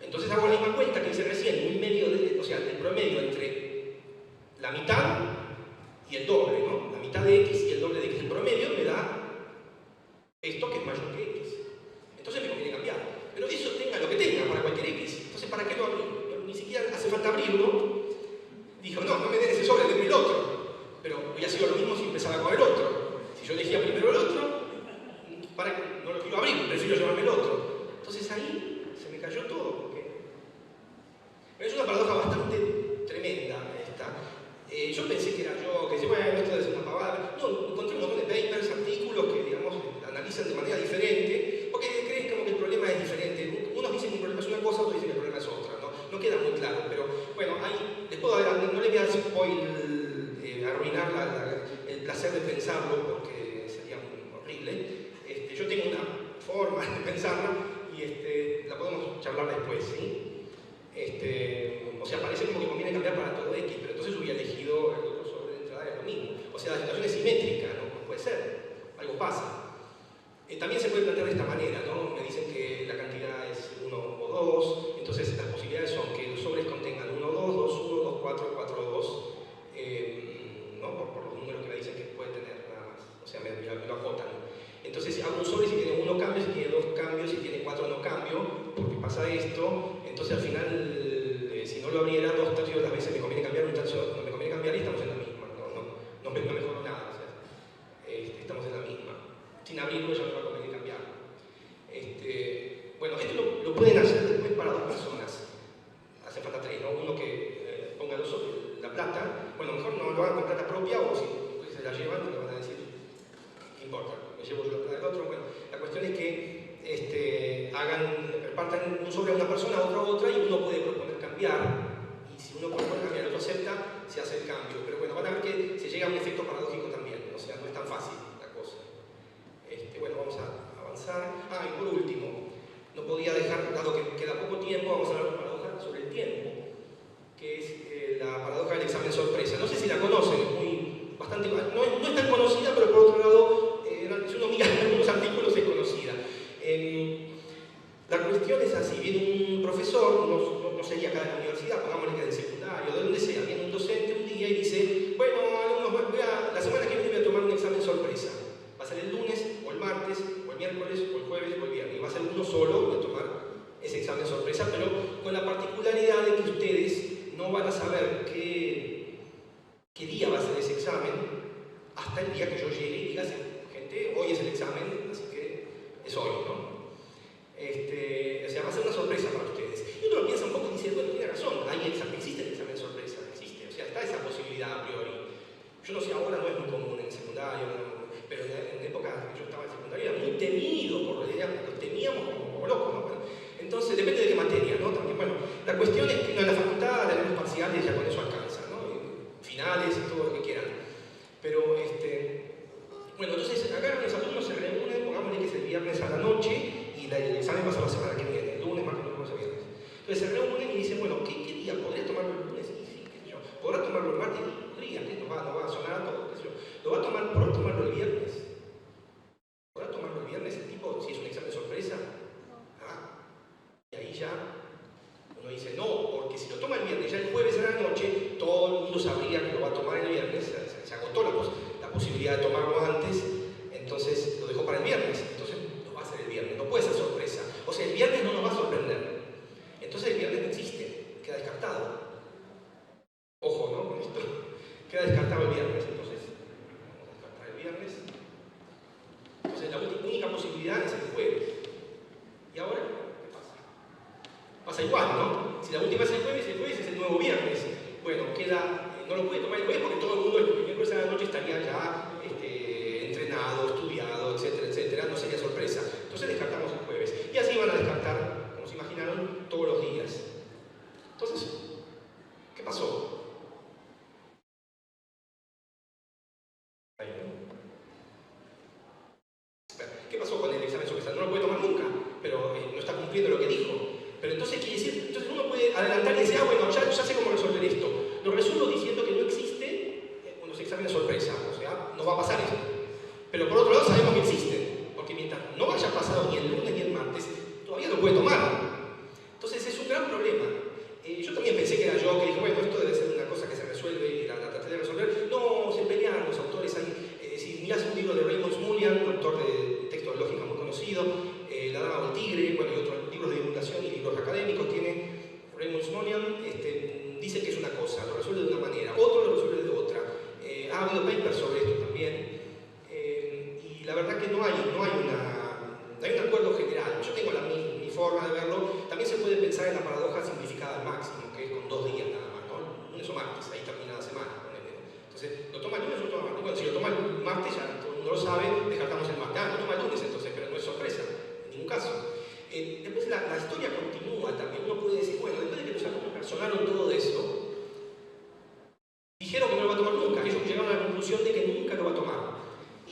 Entonces hago la misma cuenta que hice recién, un medio o sea, el promedio entre la mitad y el doble, ¿no? La mitad de X y el doble de X. El promedio me da esto que es mayor que X. Entonces me conviene cambiar. Pero eso tenga lo que tenga para cualquier X. Entonces, ¿para qué lo abrí? Ni siquiera hace falta abrirlo. Dijo, no me den ese sobre, denme el otro. Pero hubiera sido lo mismo si empezaba con el otro. Si yo elegía primero el otro, no lo quiero abrir, prefiero llevarme el otro. Entonces ahí se me cayó todo. Pero es una paradoja bastante tremenda esta. Yo pensé que era yo, que decía, bueno, esto es una pavada. No, encontré un montón de papers, artículos que, digamos, analizan de manera diferente, porque creen como que el problema es diferente. Unos dicen que el problema es una cosa, otros dicen que el problema es otra, ¿no? No queda muy claro, pero bueno, ahí les puedo dar, no les voy a arruinar el placer de pensarlo, porque sería muy horrible. Yo tengo una forma de pensarla y la podemos charlar después, ¿sí? O sea, parece como que conviene cambiar para todo X, pero entonces hubiera elegido el otro sobre de entrada, es lo mismo. O sea, la situación es simétrica, ¿no? No puede ser, algo pasa. También se puede plantear de esta manera, ¿no? Me dicen que la cantidad es 1 o 2, entonces las posibilidades son que los sobres contengan 1, 2, 2, 1, 2, 4, 4, 2, ¿no? Por los números que me dicen que puede tener nada más, o sea, me lo acotan. Entonces hago un sobre si tiene 1 cambio, si tiene 2 cambios, si tiene 4 no cambio, porque pasa esto, entonces al final, si no lo abriera 2/3 de las veces me conviene cambiar, 1/3 no me conviene cambiar y estamos en la misma, no mejoró nada, o sea, estamos en la misma. Sin abrirlo ya no va a convenir cambiar. Bueno, esto lo pueden hacer después para 2 personas. Hace falta 3, ¿no? Uno que ponga la plata. Bueno, mejor no lo hagan con plata propia o si se la llevan, le van a decir, ¿qué importa? Me llevo yo la plata del otro. Bueno, la cuestión es que repartan un sobre a una persona, a otra, y uno puede proponer cambiar. Y si uno propone cambiar, el otro acepta, se hace el cambio. Pero bueno, van a ver que se llega a un efecto paradójico también. O sea, no es tan fácil la cosa. Bueno, vamos a avanzar. Y por último, no podía dejar, dado que queda poco tiempo, vamos a hablar de una paradoja sobre el tiempo, que es la paradoja del examen sorpresa. No sé si la conocen, no es tan conocida, pero por otro lado, si uno mira algunos artículos es conocida. La cuestión es así, viene un profesor, no sería acá de la universidad, pongámosle que del secundario, de donde sea, viene un docente un día y dice, bueno, alumnos, la semana que viene voy a tomar un examen sorpresa. Va a ser el lunes, o el martes, o el miércoles, o el jueves, o el viernes. Y va a ser uno solo de tomar ese examen sorpresa, pero con la particularidad de que ustedes no van a saber qué día va a ser ese examen hasta el día que yo llegue y diga, gente, hoy es el examen, así que es hoy, ¿no? O sea, va a ser una sorpresa para ustedes. Y uno lo piensa un poco y dice, bueno, tiene razón, existe el examen sorpresa, existe, o sea, está esa posibilidad a priori. Yo no sé, ahora no es muy común en secundario, pero en época que yo estaba en secundaria era muy temido, lo temíamos como locos, ¿no? Bueno, entonces, depende de qué materia, ¿no? También, bueno, la cuestión es que en la facultad tenemos parciales, ya con eso alcanza, ¿no? Finales y todo lo que quieran. Pero, bueno, entonces agarran los alumnos, se reúnen, pongámosle que es el viernes a la noche, y el examen va a ser la semana que viene, el lunes, martes, miércoles, viernes. Entonces se reúnen y dicen, bueno, ¿qué día? ¿Podría tomarlo el lunes? Sí, qué sé yo. ¿Podrá tomarlo el martes? Podría, ¿qué? No va a sonar a todo, qué sé yo. ¿Podrá tomarlo el viernes? ¿Podrá tomarlo el viernes el tipo, si es un examen sorpresa? Y ahí ya uno dice, no, porque si lo toma el viernes, ya el jueves a la noche, todo el mundo sabría que lo va a tomar el viernes, se agotó la posibilidad de tomarlo antes, entonces lo dejó para el viernes, entonces no va a ser el viernes, no puede ser sorpresa. O sea, el viernes no nos va a sorprender. Entonces el viernes no existe, queda descartado. Ojo, ¿no? Con esto. Queda descartado el viernes, entonces vamos a descartar el viernes. Entonces la única posibilidad es el jueves. ¿Y ahora qué pasa? pasa igual, ¿no? Si la última es el jueves es el nuevo viernes. Bueno, no lo puede tomar el jueves porque todo el mundo el miércoles a la noche estaría ya entrenado, estudiado, etcétera, etcétera, no sería sorpresa. Entonces descartamos el jueves. Y así van a descartar, como se imaginaron, todos los días. Entonces, ¿qué pasó? ¿Qué pasó con el examen sorpresa? No lo puede tomar nunca, pero no está cumpliendo lo que dijo. Pero entonces quiere decir, entonces uno puede adelantar y decir, bueno, ya sé cómo resolver esto. Lo resuelvo diciendo que no existe unos exámenes sorpresa, o sea, no va a pasar eso. Pero por otro lado sabemos que existen, porque mientras no haya pasado ni el lunes ni el martes, todavía lo puede tomar. Entonces es un gran problema. Yo también pensé que era yo, que dije, bueno, esto debe ser una cosa que se resuelve y la traté de resolver. No, se pelean los autores ahí. Si mirás un libro de Raymond Smullyan, autor de textos de lógica muy conocido, La Dama del Tigre, bueno, y otros libros de divulgación y libros académicos, tiene Raymond Smullyan, dice que es una cosa, lo resuelve de una manera, otro lo resuelve de otra. Ha habido papers sobre esto también, y la verdad que no hay un acuerdo general. Yo tengo mi forma de verlo. También se puede pensar en la paradoja simplificada al máximo, que es con 2 días nada más, ¿no? Lunes o martes, ahí termina la semana. Entonces, ¿lo toma el lunes o lo toma el martes? Bueno, si lo toma el martes, ya todo el mundo lo sabe, descartamos el martes. Lo toma el lunes entonces, pero no es sorpresa, en ningún caso. Después la historia continúa también. Uno puede decir, bueno, después de que los alumnos razonaron todo eso, dijeron que no lo va a tomar nunca. Ellos llegaron a la conclusión de que nunca lo va a tomar.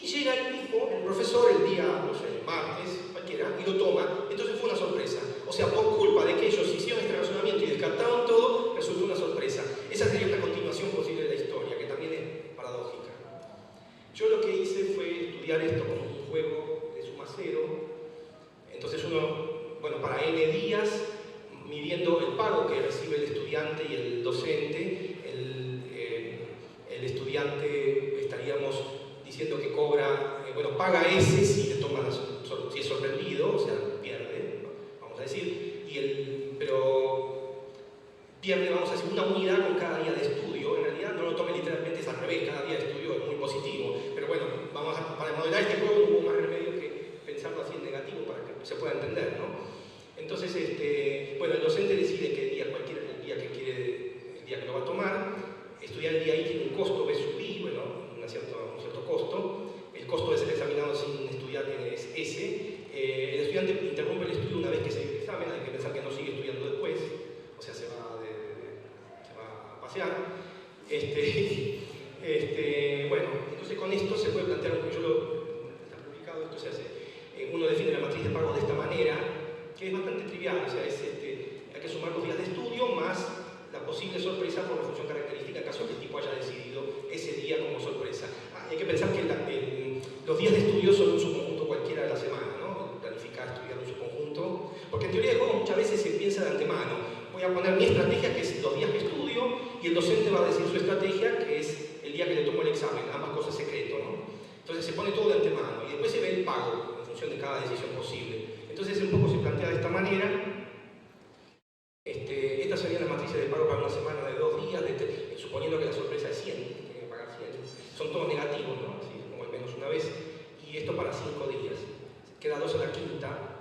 Y llega el tipo, el profesor, el día, no sé, el martes, cualquiera, y lo toma. Entonces fue una sorpresa. O sea, por culpa de que ellos hicieron este razonamiento y descartaron todo, resultó una sorpresa. Esa sería una continuación posible de la historia, que también es paradójica. Yo lo que hice fue estudiar esto como un juego de suma cero. Entonces uno, bueno, para n días, midiendo el pago que recibe el estudiante y el docente, el estudiante estaríamos diciendo que cobra, paga S si es sorprendido, o sea, pierde, ¿no? Vamos a decir, pero pierde, vamos a decir, una unidad con cada día de estudio. En realidad no lo tomen literalmente, es al revés, cada día de estudio es muy positivo, pero bueno, para modelar este juego no hubo más remedio que pensarlo así en negativo para que se pueda entender, ¿no? Entonces, el docente decide qué día, cualquier el día que quiere, el día que lo va a tomar. Estudiar el día ahí tiene un costo B sub I, un cierto costo. El costo de ser examinado sin estudiar es S. El estudiante interrumpe el estudio una vez que se dio el examen, hay que pensar que no sigue estudiando después, o sea, se va a pasear. Entonces con esto se puede plantear, está publicado, esto se hace, uno define la matriz de pago de esta manera, que es bastante trivial, o sea, hay que sumar los días de estudio más la posible sorpresa por la función característica en caso que el tipo haya decidido ese día como sorpresa. Hay que pensar que los días de estudio son un subconjunto cualquiera de la semana, ¿no? Planificar, estudiar un subconjunto, porque en teoría de juego muchas veces se piensa de antemano. Voy a poner mi estrategia, que es los días que estudio, y el docente va a decir su estrategia, que es el día que le tomo el examen, ambas cosas secreto, ¿no? Entonces se pone todo de antemano, y después se ve el pago en función de cada decisión posible. Entonces un poco se plantea de esta manera. Estas serían las matrices de pago para una semana de 2 días, suponiendo que la sorpresa es 100, tiene que pagar 100. Son todos negativos, ¿no? Así como al menos una vez. Y esto para 5 días. Queda 2 a la quinta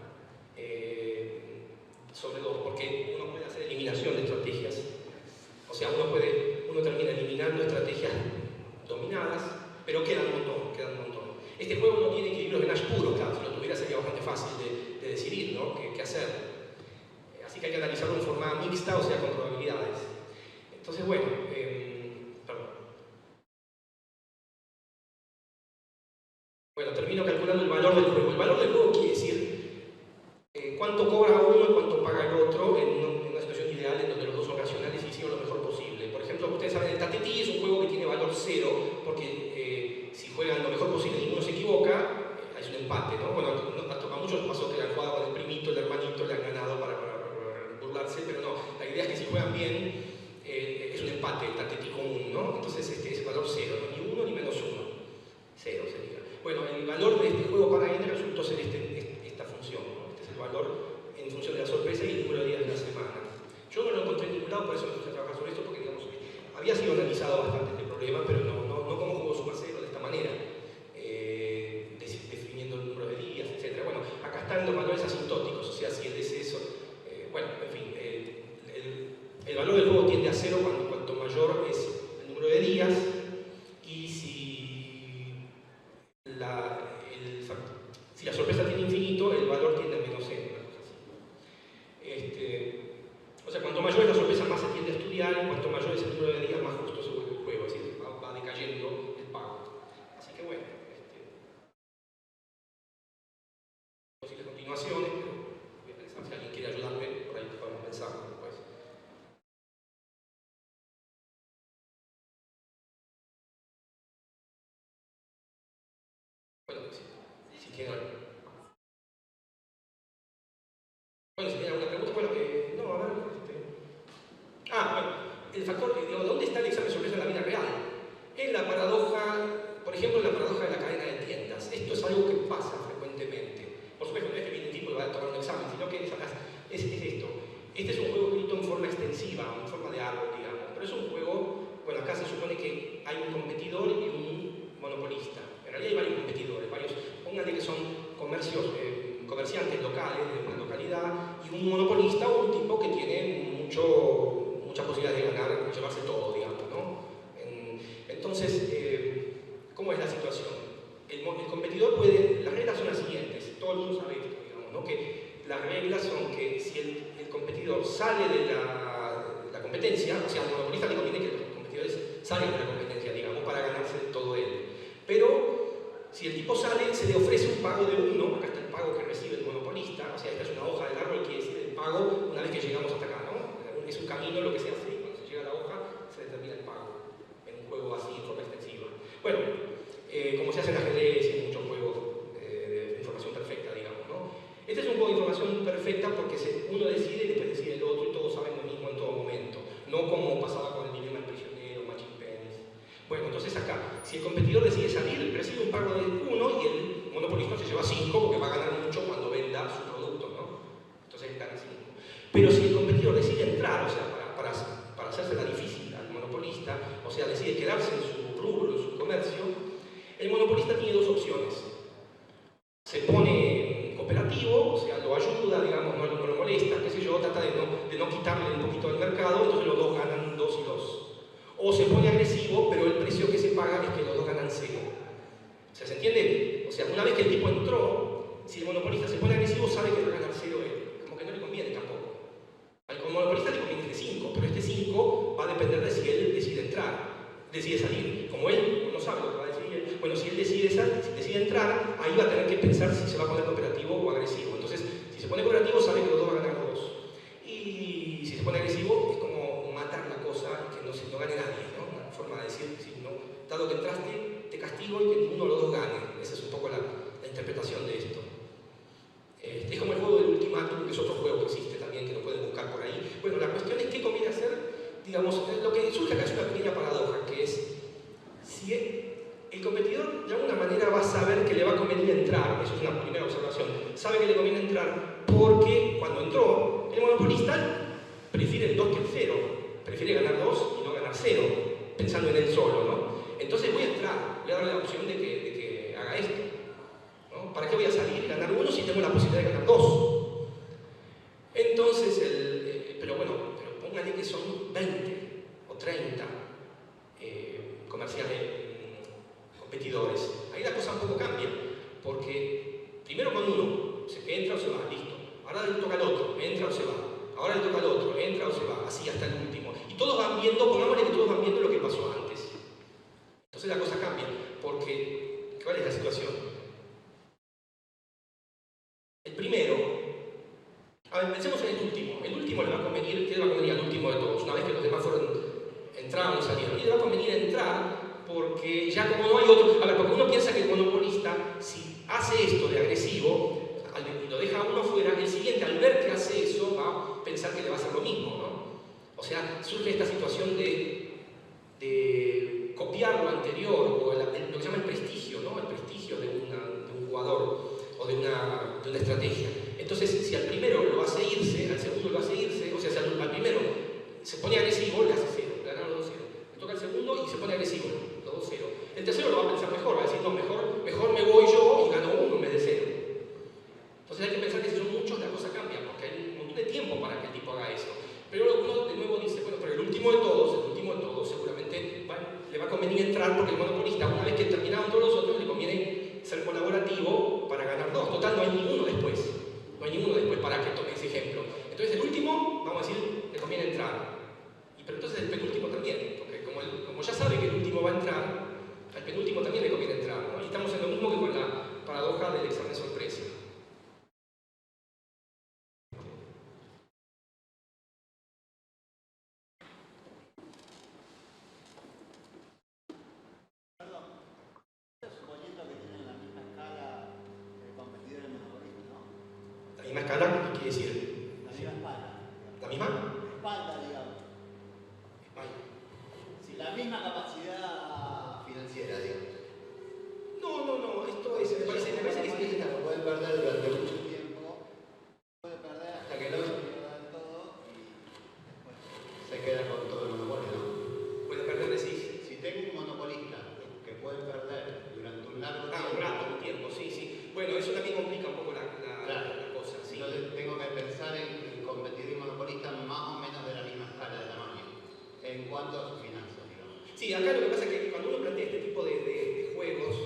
sobre 2, porque uno puede hacer eliminación de estrategias. O sea, uno termina eliminando estrategias dominadas, pero quedan un montón. Este juego no tiene equilibrios de Nash puros, claro, si lo tuviera sería bastante fácil de decidir, ¿no? ¿Qué hacer? Así que hay que analizarlo en forma mixta, o sea, con probabilidades. Entonces, termino calculando el valor del juego. El valor del juego quiere decir cuánto cobra uno y cuánto paga el otro en una situación ideal en donde los dos son racionales y hicieron lo mejor posible. Por ejemplo, ustedes saben, el Tatetí es un juego que tiene valor 0, porque si juegan lo mejor posible y ninguno se equivoca, es un empate, ¿no? Bueno, a muchos pasó que han jugado con el primito, el hermanito, le han ganado para burlarse, pero no, la idea es que si juegan bien, es un empate, el Tatetí común, ¿no? Entonces es valor 0, ¿no? Ni 1 ni menos 1, 0 sería. Bueno, el valor de este juego para n resultó ser esta función, ¿no? Este es el valor en función de la sorpresa y el número de días de la semana. Yo no lo encontré en ningún lado, por eso me puse a trabajar sobre esto, porque digamos, había sido analizado bastante este problema, pero no como juego suma cero de esta manera, definiendo el número de días, etc. Bueno, acá están los valores asintóticos, o sea, si el es eso, en fin, cero cuanto mayor es el número de días, y si la sorpresa tiene infinito, el valor tiende a menos n, una cosa así. O sea, cuanto mayor es la sorpresa, más se tiende a estudiar, y cuanto mayor es el número de días, más justo se vuelve el juego, es decir, va decayendo el pago. Así que bueno, posibles continuaciones, pero voy a pensar, si alguien quiere ayudarme, por ahí podemos pensarlo después. Bueno, si tienen... Bueno, si tienen alguna pregunta, bueno, no, a ver, bueno, el factor, digo, ¿dónde está el examen sorpresa en la vida real? En la paradoja, por ejemplo, en la paradoja de la cadena de tiendas. Esto es algo que pasa frecuentemente. Por supuesto, no es que viene un tipo y va a tomar un examen, sino que es esto. Este es un juego escrito en forma extensiva, en forma de árbol, digamos. Pero es un juego, bueno, acá se supone que hay un competidor y un monopolista. En realidad hay varios competidores, pónganle que son comerciantes locales de una localidad, y un monopolista o un tipo que tiene mucha posibilidad de ganar, llevarse todo, digamos, ¿no? Entonces, ¿cómo es la situación? El competidor puede... Las reglas son las siguientes, todo el mundo sabe esto, digamos, ¿no? Que las reglas son que si el competidor sale de la competencia, o sea, al monopolista le conviene que los competidores salgan de la competencia, digamos, para ganarse todo él. Pero si el tipo sale, se le ofrece un pago de 1, acá está el pago que recibe el monopolista, o sea, esta es una hoja del árbol que decide el pago una vez que llegamos hasta acá, ¿no? Es un camino lo que se hace, y cuando se llega a la hoja se determina el pago, en un juego así, en forma extensiva. Bueno, como se hace en ajedrez y en muchos juegos de información perfecta, digamos, ¿no? Este es un juego de información perfecta porque uno decide y después decide el otro, y todos saben lo mismo en todo momento, no como pasaba con el dilema del prisionero, Matching Pennies. Bueno, entonces acá, si el competidor decide salir, recibe un pago de 1 y el monopolista se lleva 5 porque va a ganar mucho cuando venda su producto, ¿no? Entonces gana 5. Pero si el competidor decide entrar, o sea, para hacérsela difícil al monopolista, o sea, decide quedarse en su rubro, en su comercio, el monopolista tiene dos opciones. Se pone cooperativo, o sea, lo ayuda, digamos, no lo molesta, qué sé yo, trata de no quitarle un poquito del mercado, entonces los dos ganan 2 y 2. O se pone agresivo, pero el precio que se paga es que los dos ganan 0. O sea, ¿se entiende? O sea, una vez que el tipo entró, si el monopolista se pone agresivo, sabe que va a ganar 0 él. Como que no le conviene tampoco. Al monopolista le conviene este 5, pero este 5 va a depender de si él decide entrar, decide salir. Como él no sabe lo que va a decidir, bueno, si él decide entrar, ahí va a tener que pensar si se va a poner cooperativo o agresivo. Entonces, si se pone cooperativo, sabe que los dos van a ganar 2. Y si se pone agresivo, es como matar la cosa y que no gane nadie, ¿no? Una forma de decir, no, dado que entraste, te castigo y que ninguno de los dos gane. Esa es un poco la interpretación de esto. Es como el juego del ultimátum, que es otro juego que existe también, que lo pueden buscar por ahí. Bueno, la cuestión es qué conviene hacer, digamos, lo que surge acá es una pequeña paradoja, que es, si el competidor de alguna manera va a saber que le va a convenir entrar, eso es una primera observación, sabe que le conviene entrar porque cuando entró, el monopolista prefiere el 2 que el 0, prefiere ganar 2 y no ganar 0, pensando en él solo, ¿no? Entonces voy a entrar, voy a darle la opción de que haga esto, ¿no? ¿Para qué voy a salir y ganar 1 si tengo la posibilidad de ganar 2? Entonces, pero póngale que son 20 o 30 competidores. Ahí la cosa un poco cambia, porque primero con uno, entra o se va, listo. Ahora le toca al otro, entra o se va. Ahora le toca al otro, entra o se va, así hasta el último. Y todos van viendo, pongámosle que todos van viendo lo que pasó antes. Entonces la cosa cambia, porque ¿cuál es la situación? El primero, a ver, pensemos en el último. El último le va a convenir, ¿qué le va a convenir al último de todos? Una vez que los demás entraron y salieron. Y le va a convenir entrar porque ya como no hay otro... A ver, porque uno piensa que el monopolista, si hace esto de agresivo, y lo deja a uno fuera, el siguiente, al ver que hace eso, va a pensar que le va a hacer lo mismo, ¿no? O sea, surge esta situación de copiar lo anterior, o lo que se llama el prestigio, ¿no? El prestigio de un jugador o de una estrategia. Entonces, si al primero lo hace irse, al segundo lo hace irse, o sea, si al primero se pone agresivo, le hace 0, le gana los 2-0. Le toca al segundo y se pone agresivo, los 2-0. El tercero lo va a pensar mejor, va a decir, no, mejor me voy yo y gano 1 en vez de 0. Entonces hay que pensar que si son muchos, la cosa cambia, porque hay un montón de tiempo para que el tipo haga eso. Pero uno de nuevo dice, bueno, pero el último de todos quiere decir?
La misma espalda.
¿La misma?
Espalda, digamos.
Espalda.
Sí, la misma capacidad financiera, digamos.
No, esto es, me parece que es
lo puede perder durante mucho tiempo, puede perder hasta que no se pierda del todo y bueno, se queda con todo el monopolio, ¿no?
Puede perder, decís.
Si tengo un monopolista que puede perder durante un largo tiempo.
Un rato, un tiempo, sí. Bueno, eso también complica un poco la cosa, sí.
Entonces tengo que pensar en competir un monopolista más o menos de la misma escala de tamaño, en cuanto a sus finanzas, digamos.
Sí, acá lo que pasa es que cuando uno plantea este tipo de juegos,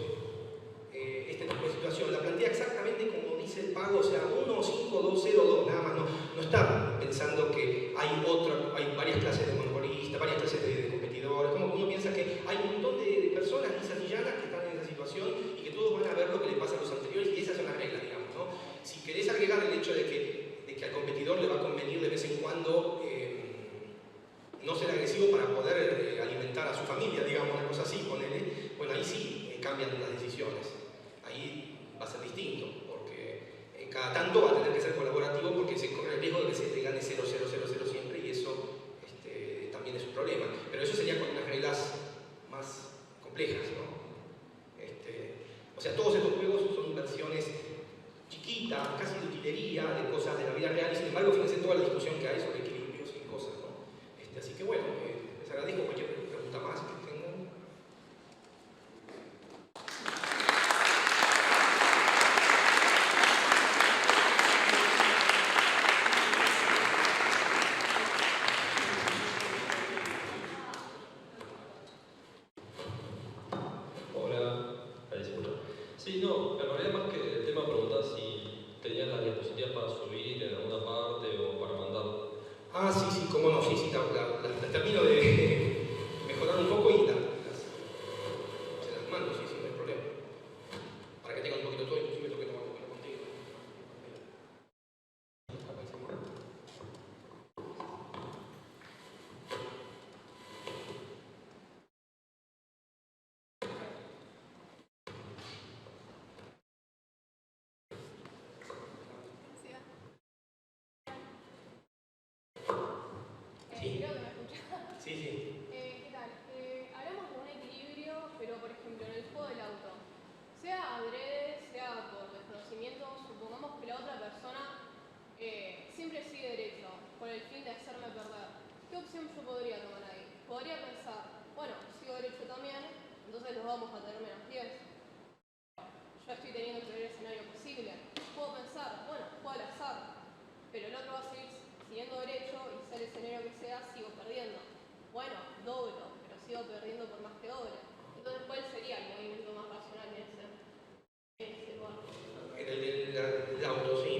este tipo de situación, la plantea exactamente como dice el pago, o sea, 1, 5, 2, 0, 2, nada más, no está pensando que hay varias clases de monopolistas, varias clases de competidores, como que uno piensa que hay un montón de personas lisas y llanas que están en esa situación y que todos van a ver lo que le pasa a los anteriores y esas son las reglas, digamos, ¿no? Si querés agregar el hecho de que al competidor le va a convenir de vez en cuando no ser agresivo para poder alimentar a su familia, digamos, una cosa así, ponele, bueno, ahí sí cambian las decisiones. Ahí va a ser distinto, porque cada tanto va a tener que ser colaborativo porque se corre el riesgo de que se te gane 0, 0, 0, 0 siempre y eso también es un problema. Pero eso sería con unas reglas más complejas, ¿no? O sea, todos estos juegos son versiones chiquitas, casi de utilería, de cosas de la vida real y sin embargo, fíjense toda la discusión que hay sobre equilibrios y cosas, ¿no? Así que bueno, les agradezco cualquier pregunta más que tengan.
Hola, parece mucho. Sí, no, en realidad más que el tema preguntaba si tenías las diapositivas para subir en alguna parte o para mandar.
Ah, sí, cómo no, sí, las termino de mejorar un poco y se las mando, sí, no hay problema. Para que tengan un poquito todo, inclusive tengo que tomar un poquito contigo. Sí.
Creo que me escuchas.
Sí.
¿Qué tal? Hablamos de un equilibrio, pero por ejemplo en el juego del auto, sea adrede, sea por desconocimiento, supongamos que la otra persona siempre sigue derecho, con el fin de hacerme perder. ¿Qué opción yo podría tomar ahí? Podría pensar, bueno, sigo derecho también, entonces los vamos a tener menos 10. Yo estoy teniendo el peor escenario posible. Puedo pensar, bueno, juego al azar, pero el otro va a seguir siguiendo derecho y sea el escenario que sea, sigo perdiendo. Bueno, doblo, pero sigo perdiendo por más que doble. Entonces, ¿cuál sería el movimiento más racional en ese lugar?
En el auto, sí.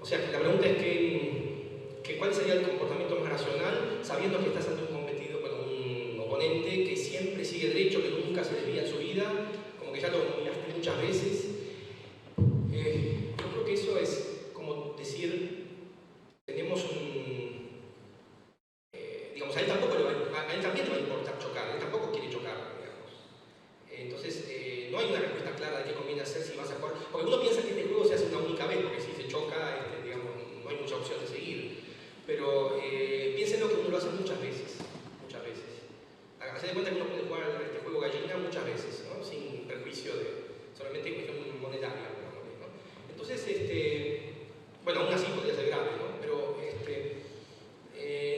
O sea, que la pregunta es que ¿cuál sería el comportamiento más racional sabiendo que estás ante un competidor, bueno, un oponente que siempre sigue derecho, que nunca se desvía en su vida, como que ya lo miraste muchas veces? Yo creo que eso es como decir, tenemos digamos, a él también le va a importar chocar, él tampoco quiere chocar, digamos. Entonces, no hay una respuesta clara de qué conviene hacer si vas a jugar, porque uno piensa que este juego se hace una única vez, porque si se choca, digamos, no hay mucha opción de seguir. Pero piénsenlo que uno lo hace muchas veces, muchas veces. Haced de cuenta que uno puede jugar este juego gallina muchas veces, ¿no? Sin perjuicio de solamente cuestión monetaria, ¿no? Entonces, bueno, aún así podría ser grave, ¿no? Pero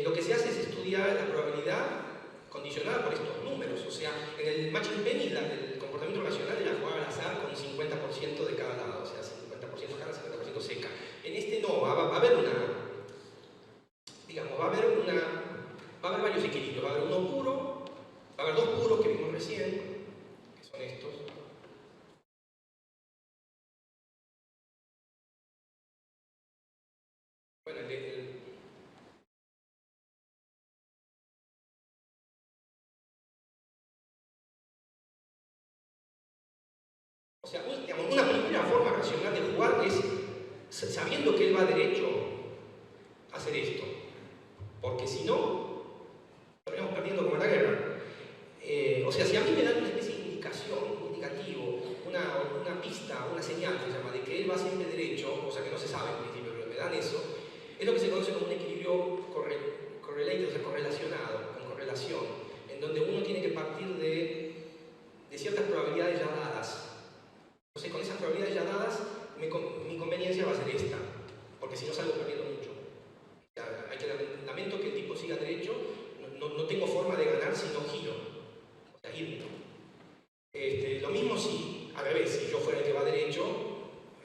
lo que se hace es estudiar la probabilidad condicionada por estos números. O sea, en el matching penny, el comportamiento racional era jugar al azar con 50% de cada lado, o sea, 50% cara, 50% seca. En este no, va a haber digamos, va a haber varios equilibrios. Va a haber uno puro, va a haber dos puros que vimos recién, que son estos. Bueno, o sea, digamos, una primera forma racional de jugar es, sabiendo que él va derecho, hacer esto. Porque si no, estaríamos perdiendo como en la guerra. O sea, si a mí me dan una especie de indicación, un indicativo, una pista, una señal, se llama, de que él va siempre derecho, cosa que no se sabe en principio sino giro, o sea, irme. Lo mismo si, al revés, si yo fuera el que va derecho,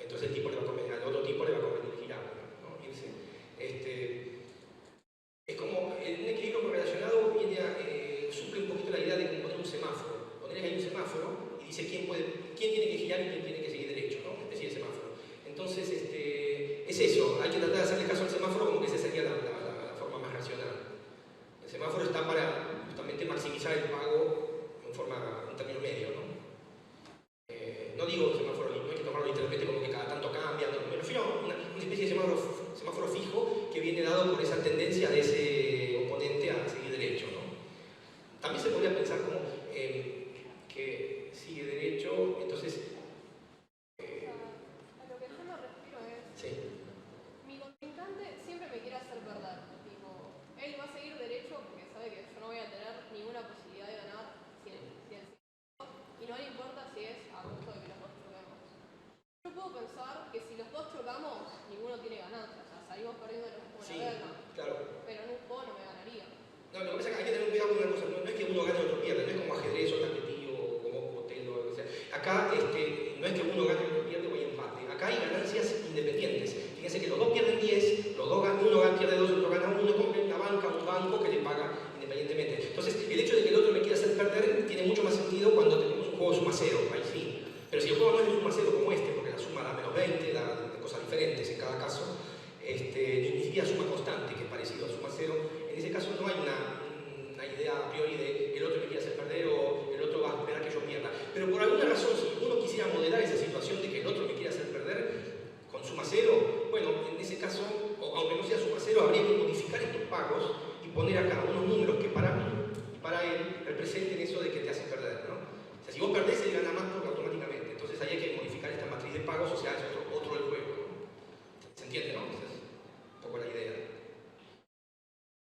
entonces el tipo le va a convenir, al otro tipo le va a convenir girar, ¿no? Irse. Es como, en un equilibrio correlacionado viene a, suple un poquito la idea de poner un semáforo. Poner que hay un semáforo y dice quién tiene que girar y quién tiene que seguir derecho, ¿no? Una especie de semáforo. Entonces, es eso, hay que tratar de hacerle caso al semáforo como que esa sería la forma más racional. El semáforo está para justamente maximizar el pago en un término medio, ¿no? No digo semáforo, no hay que tomarlo literalmente como que cada tanto cambia, no, me refiero a una especie de semáforo fijo que viene dado por esa tendencia de ese oponente a seguir derecho, ¿no? También se podría pensar como que sigue derecho, entonces...
A lo que yo me refiero es...
Sí.
Mi contrincante siempre me quiere hacer perder. Tipo, él va a seguir derecho porque sabe que yo no voy a tener ninguna posibilidad de ganar si él sigue. Y no le importa si es a gusto de que los dos choquemos. Yo puedo pensar que si los dos chocamos, ninguno tiene ganancia. O sea, salimos perdiendo como
Sí,
la verga.
claro.
Pero en un juego no me ganaría.
No, lo que pasa es que hay que tener cuidado con una cosa, no es que uno gane y otro pierda, no es como ajedrez o taquetillo o como Otelo o lo que sea. Acá no es que uno gane y otro pierde o hay empate. Acá hay ganancias independientes. Fíjense que los dos pierden 10, uno pierde 2, otro gana 1, compra una banca, un banco que le paga independientemente. Entonces, el hecho de que el otro me quiera hacer perder tiene mucho más sentido cuando tenemos un juego de suma cero, ahí sí. Pero si el juego no es de suma cero como este, porque la suma da menos 20, da de cosas diferentes en cada caso, ni siquiera suma constante, que es parecido a suma cero, en ese caso no hay una idea a priori de el otro me quiere hacer perder o el otro va a esperar que yo pierda. Pero por alguna razón, si uno quisiera modelar esa situación de que el otro me quiere hacer perder con suma cero, bueno, en ese caso, o aunque no sea suma cero, habría que modificar estos pagos y poner acá unos números que para mí y para él representen eso de que te hacen perder, ¿no? O sea, si vos perdés, él gana más porque automáticamente. Entonces ahí hay que modificar esta matriz de pagos, o sea, es otro del juego, ¿no? ¿Se entiende, no? Esa es un poco la idea.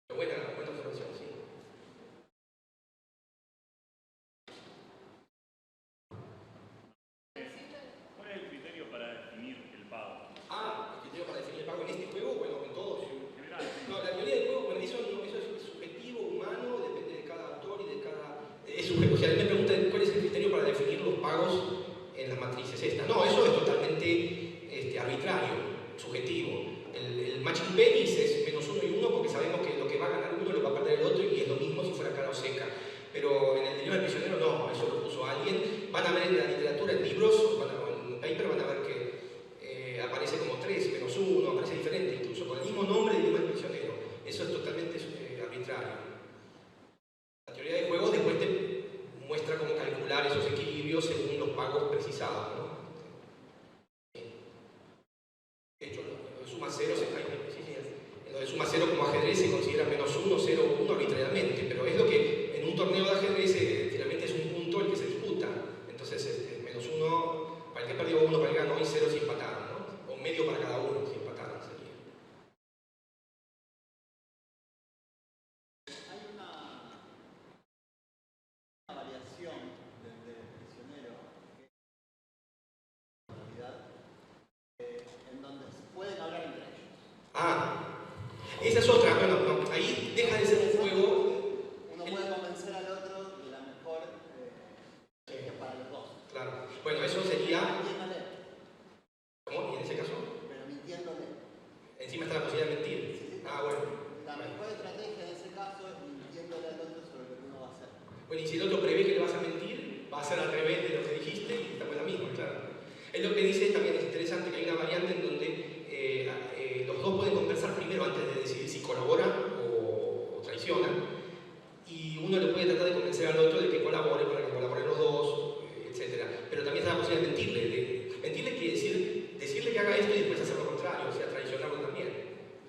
Pero buena observación, sí.
¿Cuál es el criterio para definir el pago?
El criterio para definir el pago en este juego, bueno, en todos.
En general, sí.
No, la teoría del juego, bueno, eso es subjetivo, humano, depende de cada autor y de cada... Es subjetivo. O sea, él me pregunta cuál es el criterio para definir los pagos en las matrices estas. No, eso es totalmente arbitrario, subjetivo. El matching pennies es -1 y 1 porque sabemos que lo que va a ganar uno lo va a perder el otro y es lo mismo si fuera cara o seca. Pero en el dilema del prisionero no, eso lo puso alguien. Van a ver en la literatura, en libros, en un paper van a ver que aparece como 3, -1, aparece diferente incluso, con el mismo nombre del dilema del prisionero. Eso es totalmente arbitrario. La teoría de juegos después te muestra cómo calcular esos equilibrios según los pagos precisados, ¿no? De hecho, lo de suma cero en lo de suma cero como ajedrez se considera -1, 0, 1 arbitrariamente, pero es lo que en un torneo de ajedrez finalmente es un punto el que se disputa. Entonces, -1 para el que perdió 1 para el que ganó y 0 si empataron, ¿no? O medio para cada uno si empataron sería.
Hay una variación del prisionero que en realidad en donde se pueden hablar entre ellos.
Esa es otra. Bueno, no, ahí deja de ser un juego.
Uno puede convencer al otro de la mejor que para los dos.
Claro. Bueno, eso sería.
Mintiéndole,
¿Cómo? ¿Y en ese caso?
pero mintiéndole.
Encima está la posibilidad de mentir.
Sí.
Bueno.
La mejor estrategia en ese caso es mintiéndole al otro sobre lo que uno va a hacer.
Bueno, y si el otro prevé que le vas a mentir, va a ser al revés de lo que dijiste y estamos en la misma, claro. Es lo que dice también es interesante que hay una variante en donde los dos pueden conversar primero antes de decidir si colaboran o traicionan, y uno le puede tratar de convencer al otro de que colabore para que colaboren los dos, etc. Pero también está la posibilidad de mentirle. Mentirle quiere decir decirle que haga esto y después hacer lo contrario, o sea, traicionarlo también.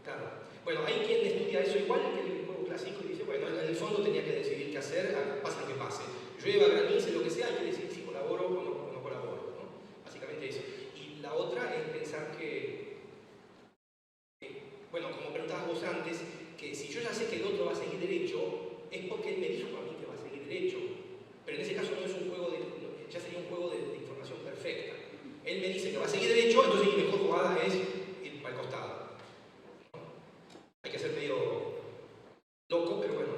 Claro. Bueno, hay quien estudia eso igual que el juego clásico y dice, bueno, en el fondo tenía que decidir qué hacer, pase lo que pase. Llueva, granice, lo que sea, hay que decidir si colaboro o no colaboro, ¿no? Básicamente eso. Y la otra es pensar que, bueno, como preguntabas vos antes, que si yo ya sé que el otro va a seguir derecho, es porque él me dijo a mí que va a seguir derecho. Pero en ese caso no es un juego ya sería un juego de información perfecta. Él me dice que va a seguir derecho, entonces mi mejor jugada es ir para el costado. Hay que ser medio loco, pero bueno.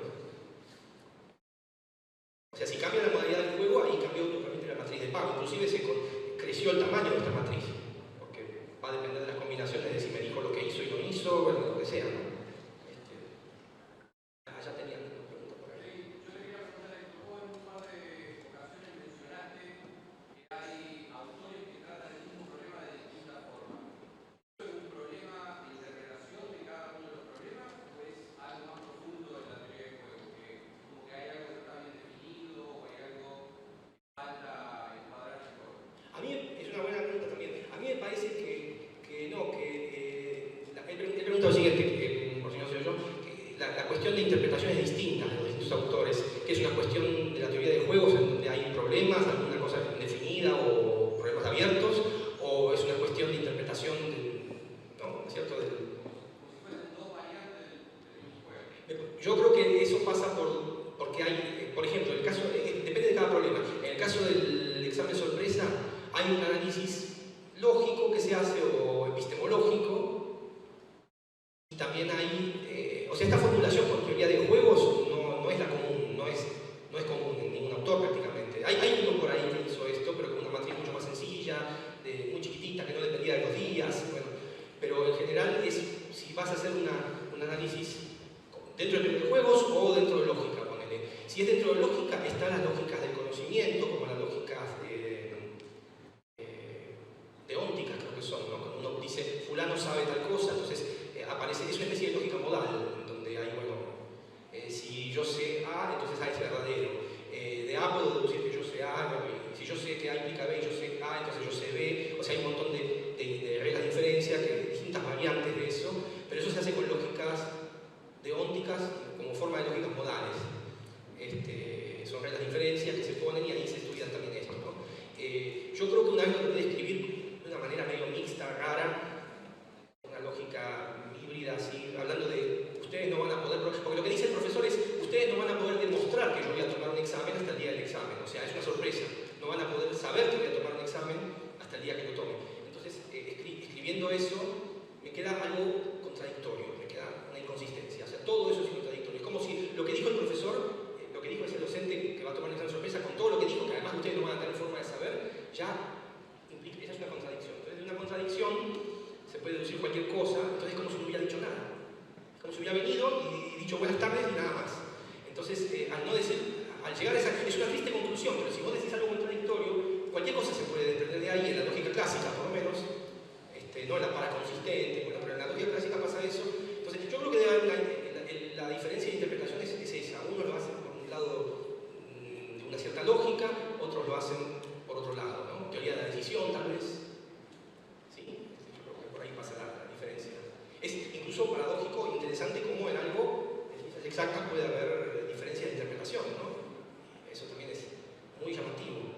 cuestión de interpretaciones distintas de los distintos autores, que es una cuestión de la teoría de juegos en donde hay problemas, alguna cosa indefinida o problemas abiertos, o es una cuestión de interpretación ¿no? ¿Cierto? Yo creo que eso pasa porque hay, por ejemplo, el caso, depende de cada problema. En el caso del examen sorpresa hay un análisis lógico que se hace o epistemológico, y también hay, o sea, esta formulación con teoría de juegos no es la común, no es común en ningún autor prácticamente. Hay uno por ahí que hizo esto, pero con una matriz mucho más sencilla, muy chiquitita, que no dependía de los días, bueno, pero en general es, si vas a hacer un análisis dentro de juegos o dentro de lógica, ponele. Si es dentro de lógica, están las lógicas del conocimiento, como las lógicas deónticas, creo que son, ¿no? Cuando uno dice, fulano sabe tal cosa, entonces aparece, es una especie de lógica modal, donde hay, bueno, si yo sé A, entonces A es verdadero. De A puedo deducir que yo sé A, y si yo sé que A implica B y yo sé A, entonces yo sé B. O sea, hay un montón de reglas de inferencia, distintas variantes de eso, pero eso se hace con lógicas deónticas como forma de lógicas modales. Son reglas de inferencia que se ponen y ahí se estudian también esto, ¿no? Yo creo que una vez lo puede escribir de una manera medio mixta, rara, una lógica híbrida, así, hablando de ustedes no van a poder, porque lo que dice el profesor es ustedes no van a poder demostrar que yo voy a tomar un examen hasta el día del examen, o sea, es una sorpresa, no van a poder saber que voy a tomar un examen hasta el día que lo tome. Entonces, escribiendo eso, me queda algo contradictorio, me queda una inconsistencia, o sea, todo eso es contradictorio. Es como si lo que dijo el profesor, lo que dijo ese docente que va a tomar un examen sorpresa, con todo lo que dijo, que además ustedes no van a tener forma de saber, ya implica, esa es una contradicción. Entonces, de una contradicción se puede deducir cualquier cosa, entonces es como si no hubiera dicho nada. Es como si hubiera venido y dicho buenas tardes y nada más. Entonces, al no decir, al llegar a esa, es una triste conclusión, pero si vos decís algo contradictorio, cualquier cosa se puede desprender de ahí, en la lógica clásica por lo menos, no en la paraconsistente, bueno, pero en la lógica clásica pasa eso. Entonces, yo creo que debe haber la diferencia de interpretación es esa. Unos lo hacen por un lado de una cierta lógica, otros lo hacen por otro lado, ¿no? Teoría de la decisión, tal vez. ¿Sí? Yo creo que por ahí pasa la diferencia. Es incluso paradójico e interesante cómo en algo de ciencias exactas puede haber diferencias de interpretación, ¿no? Eso también es muy llamativo.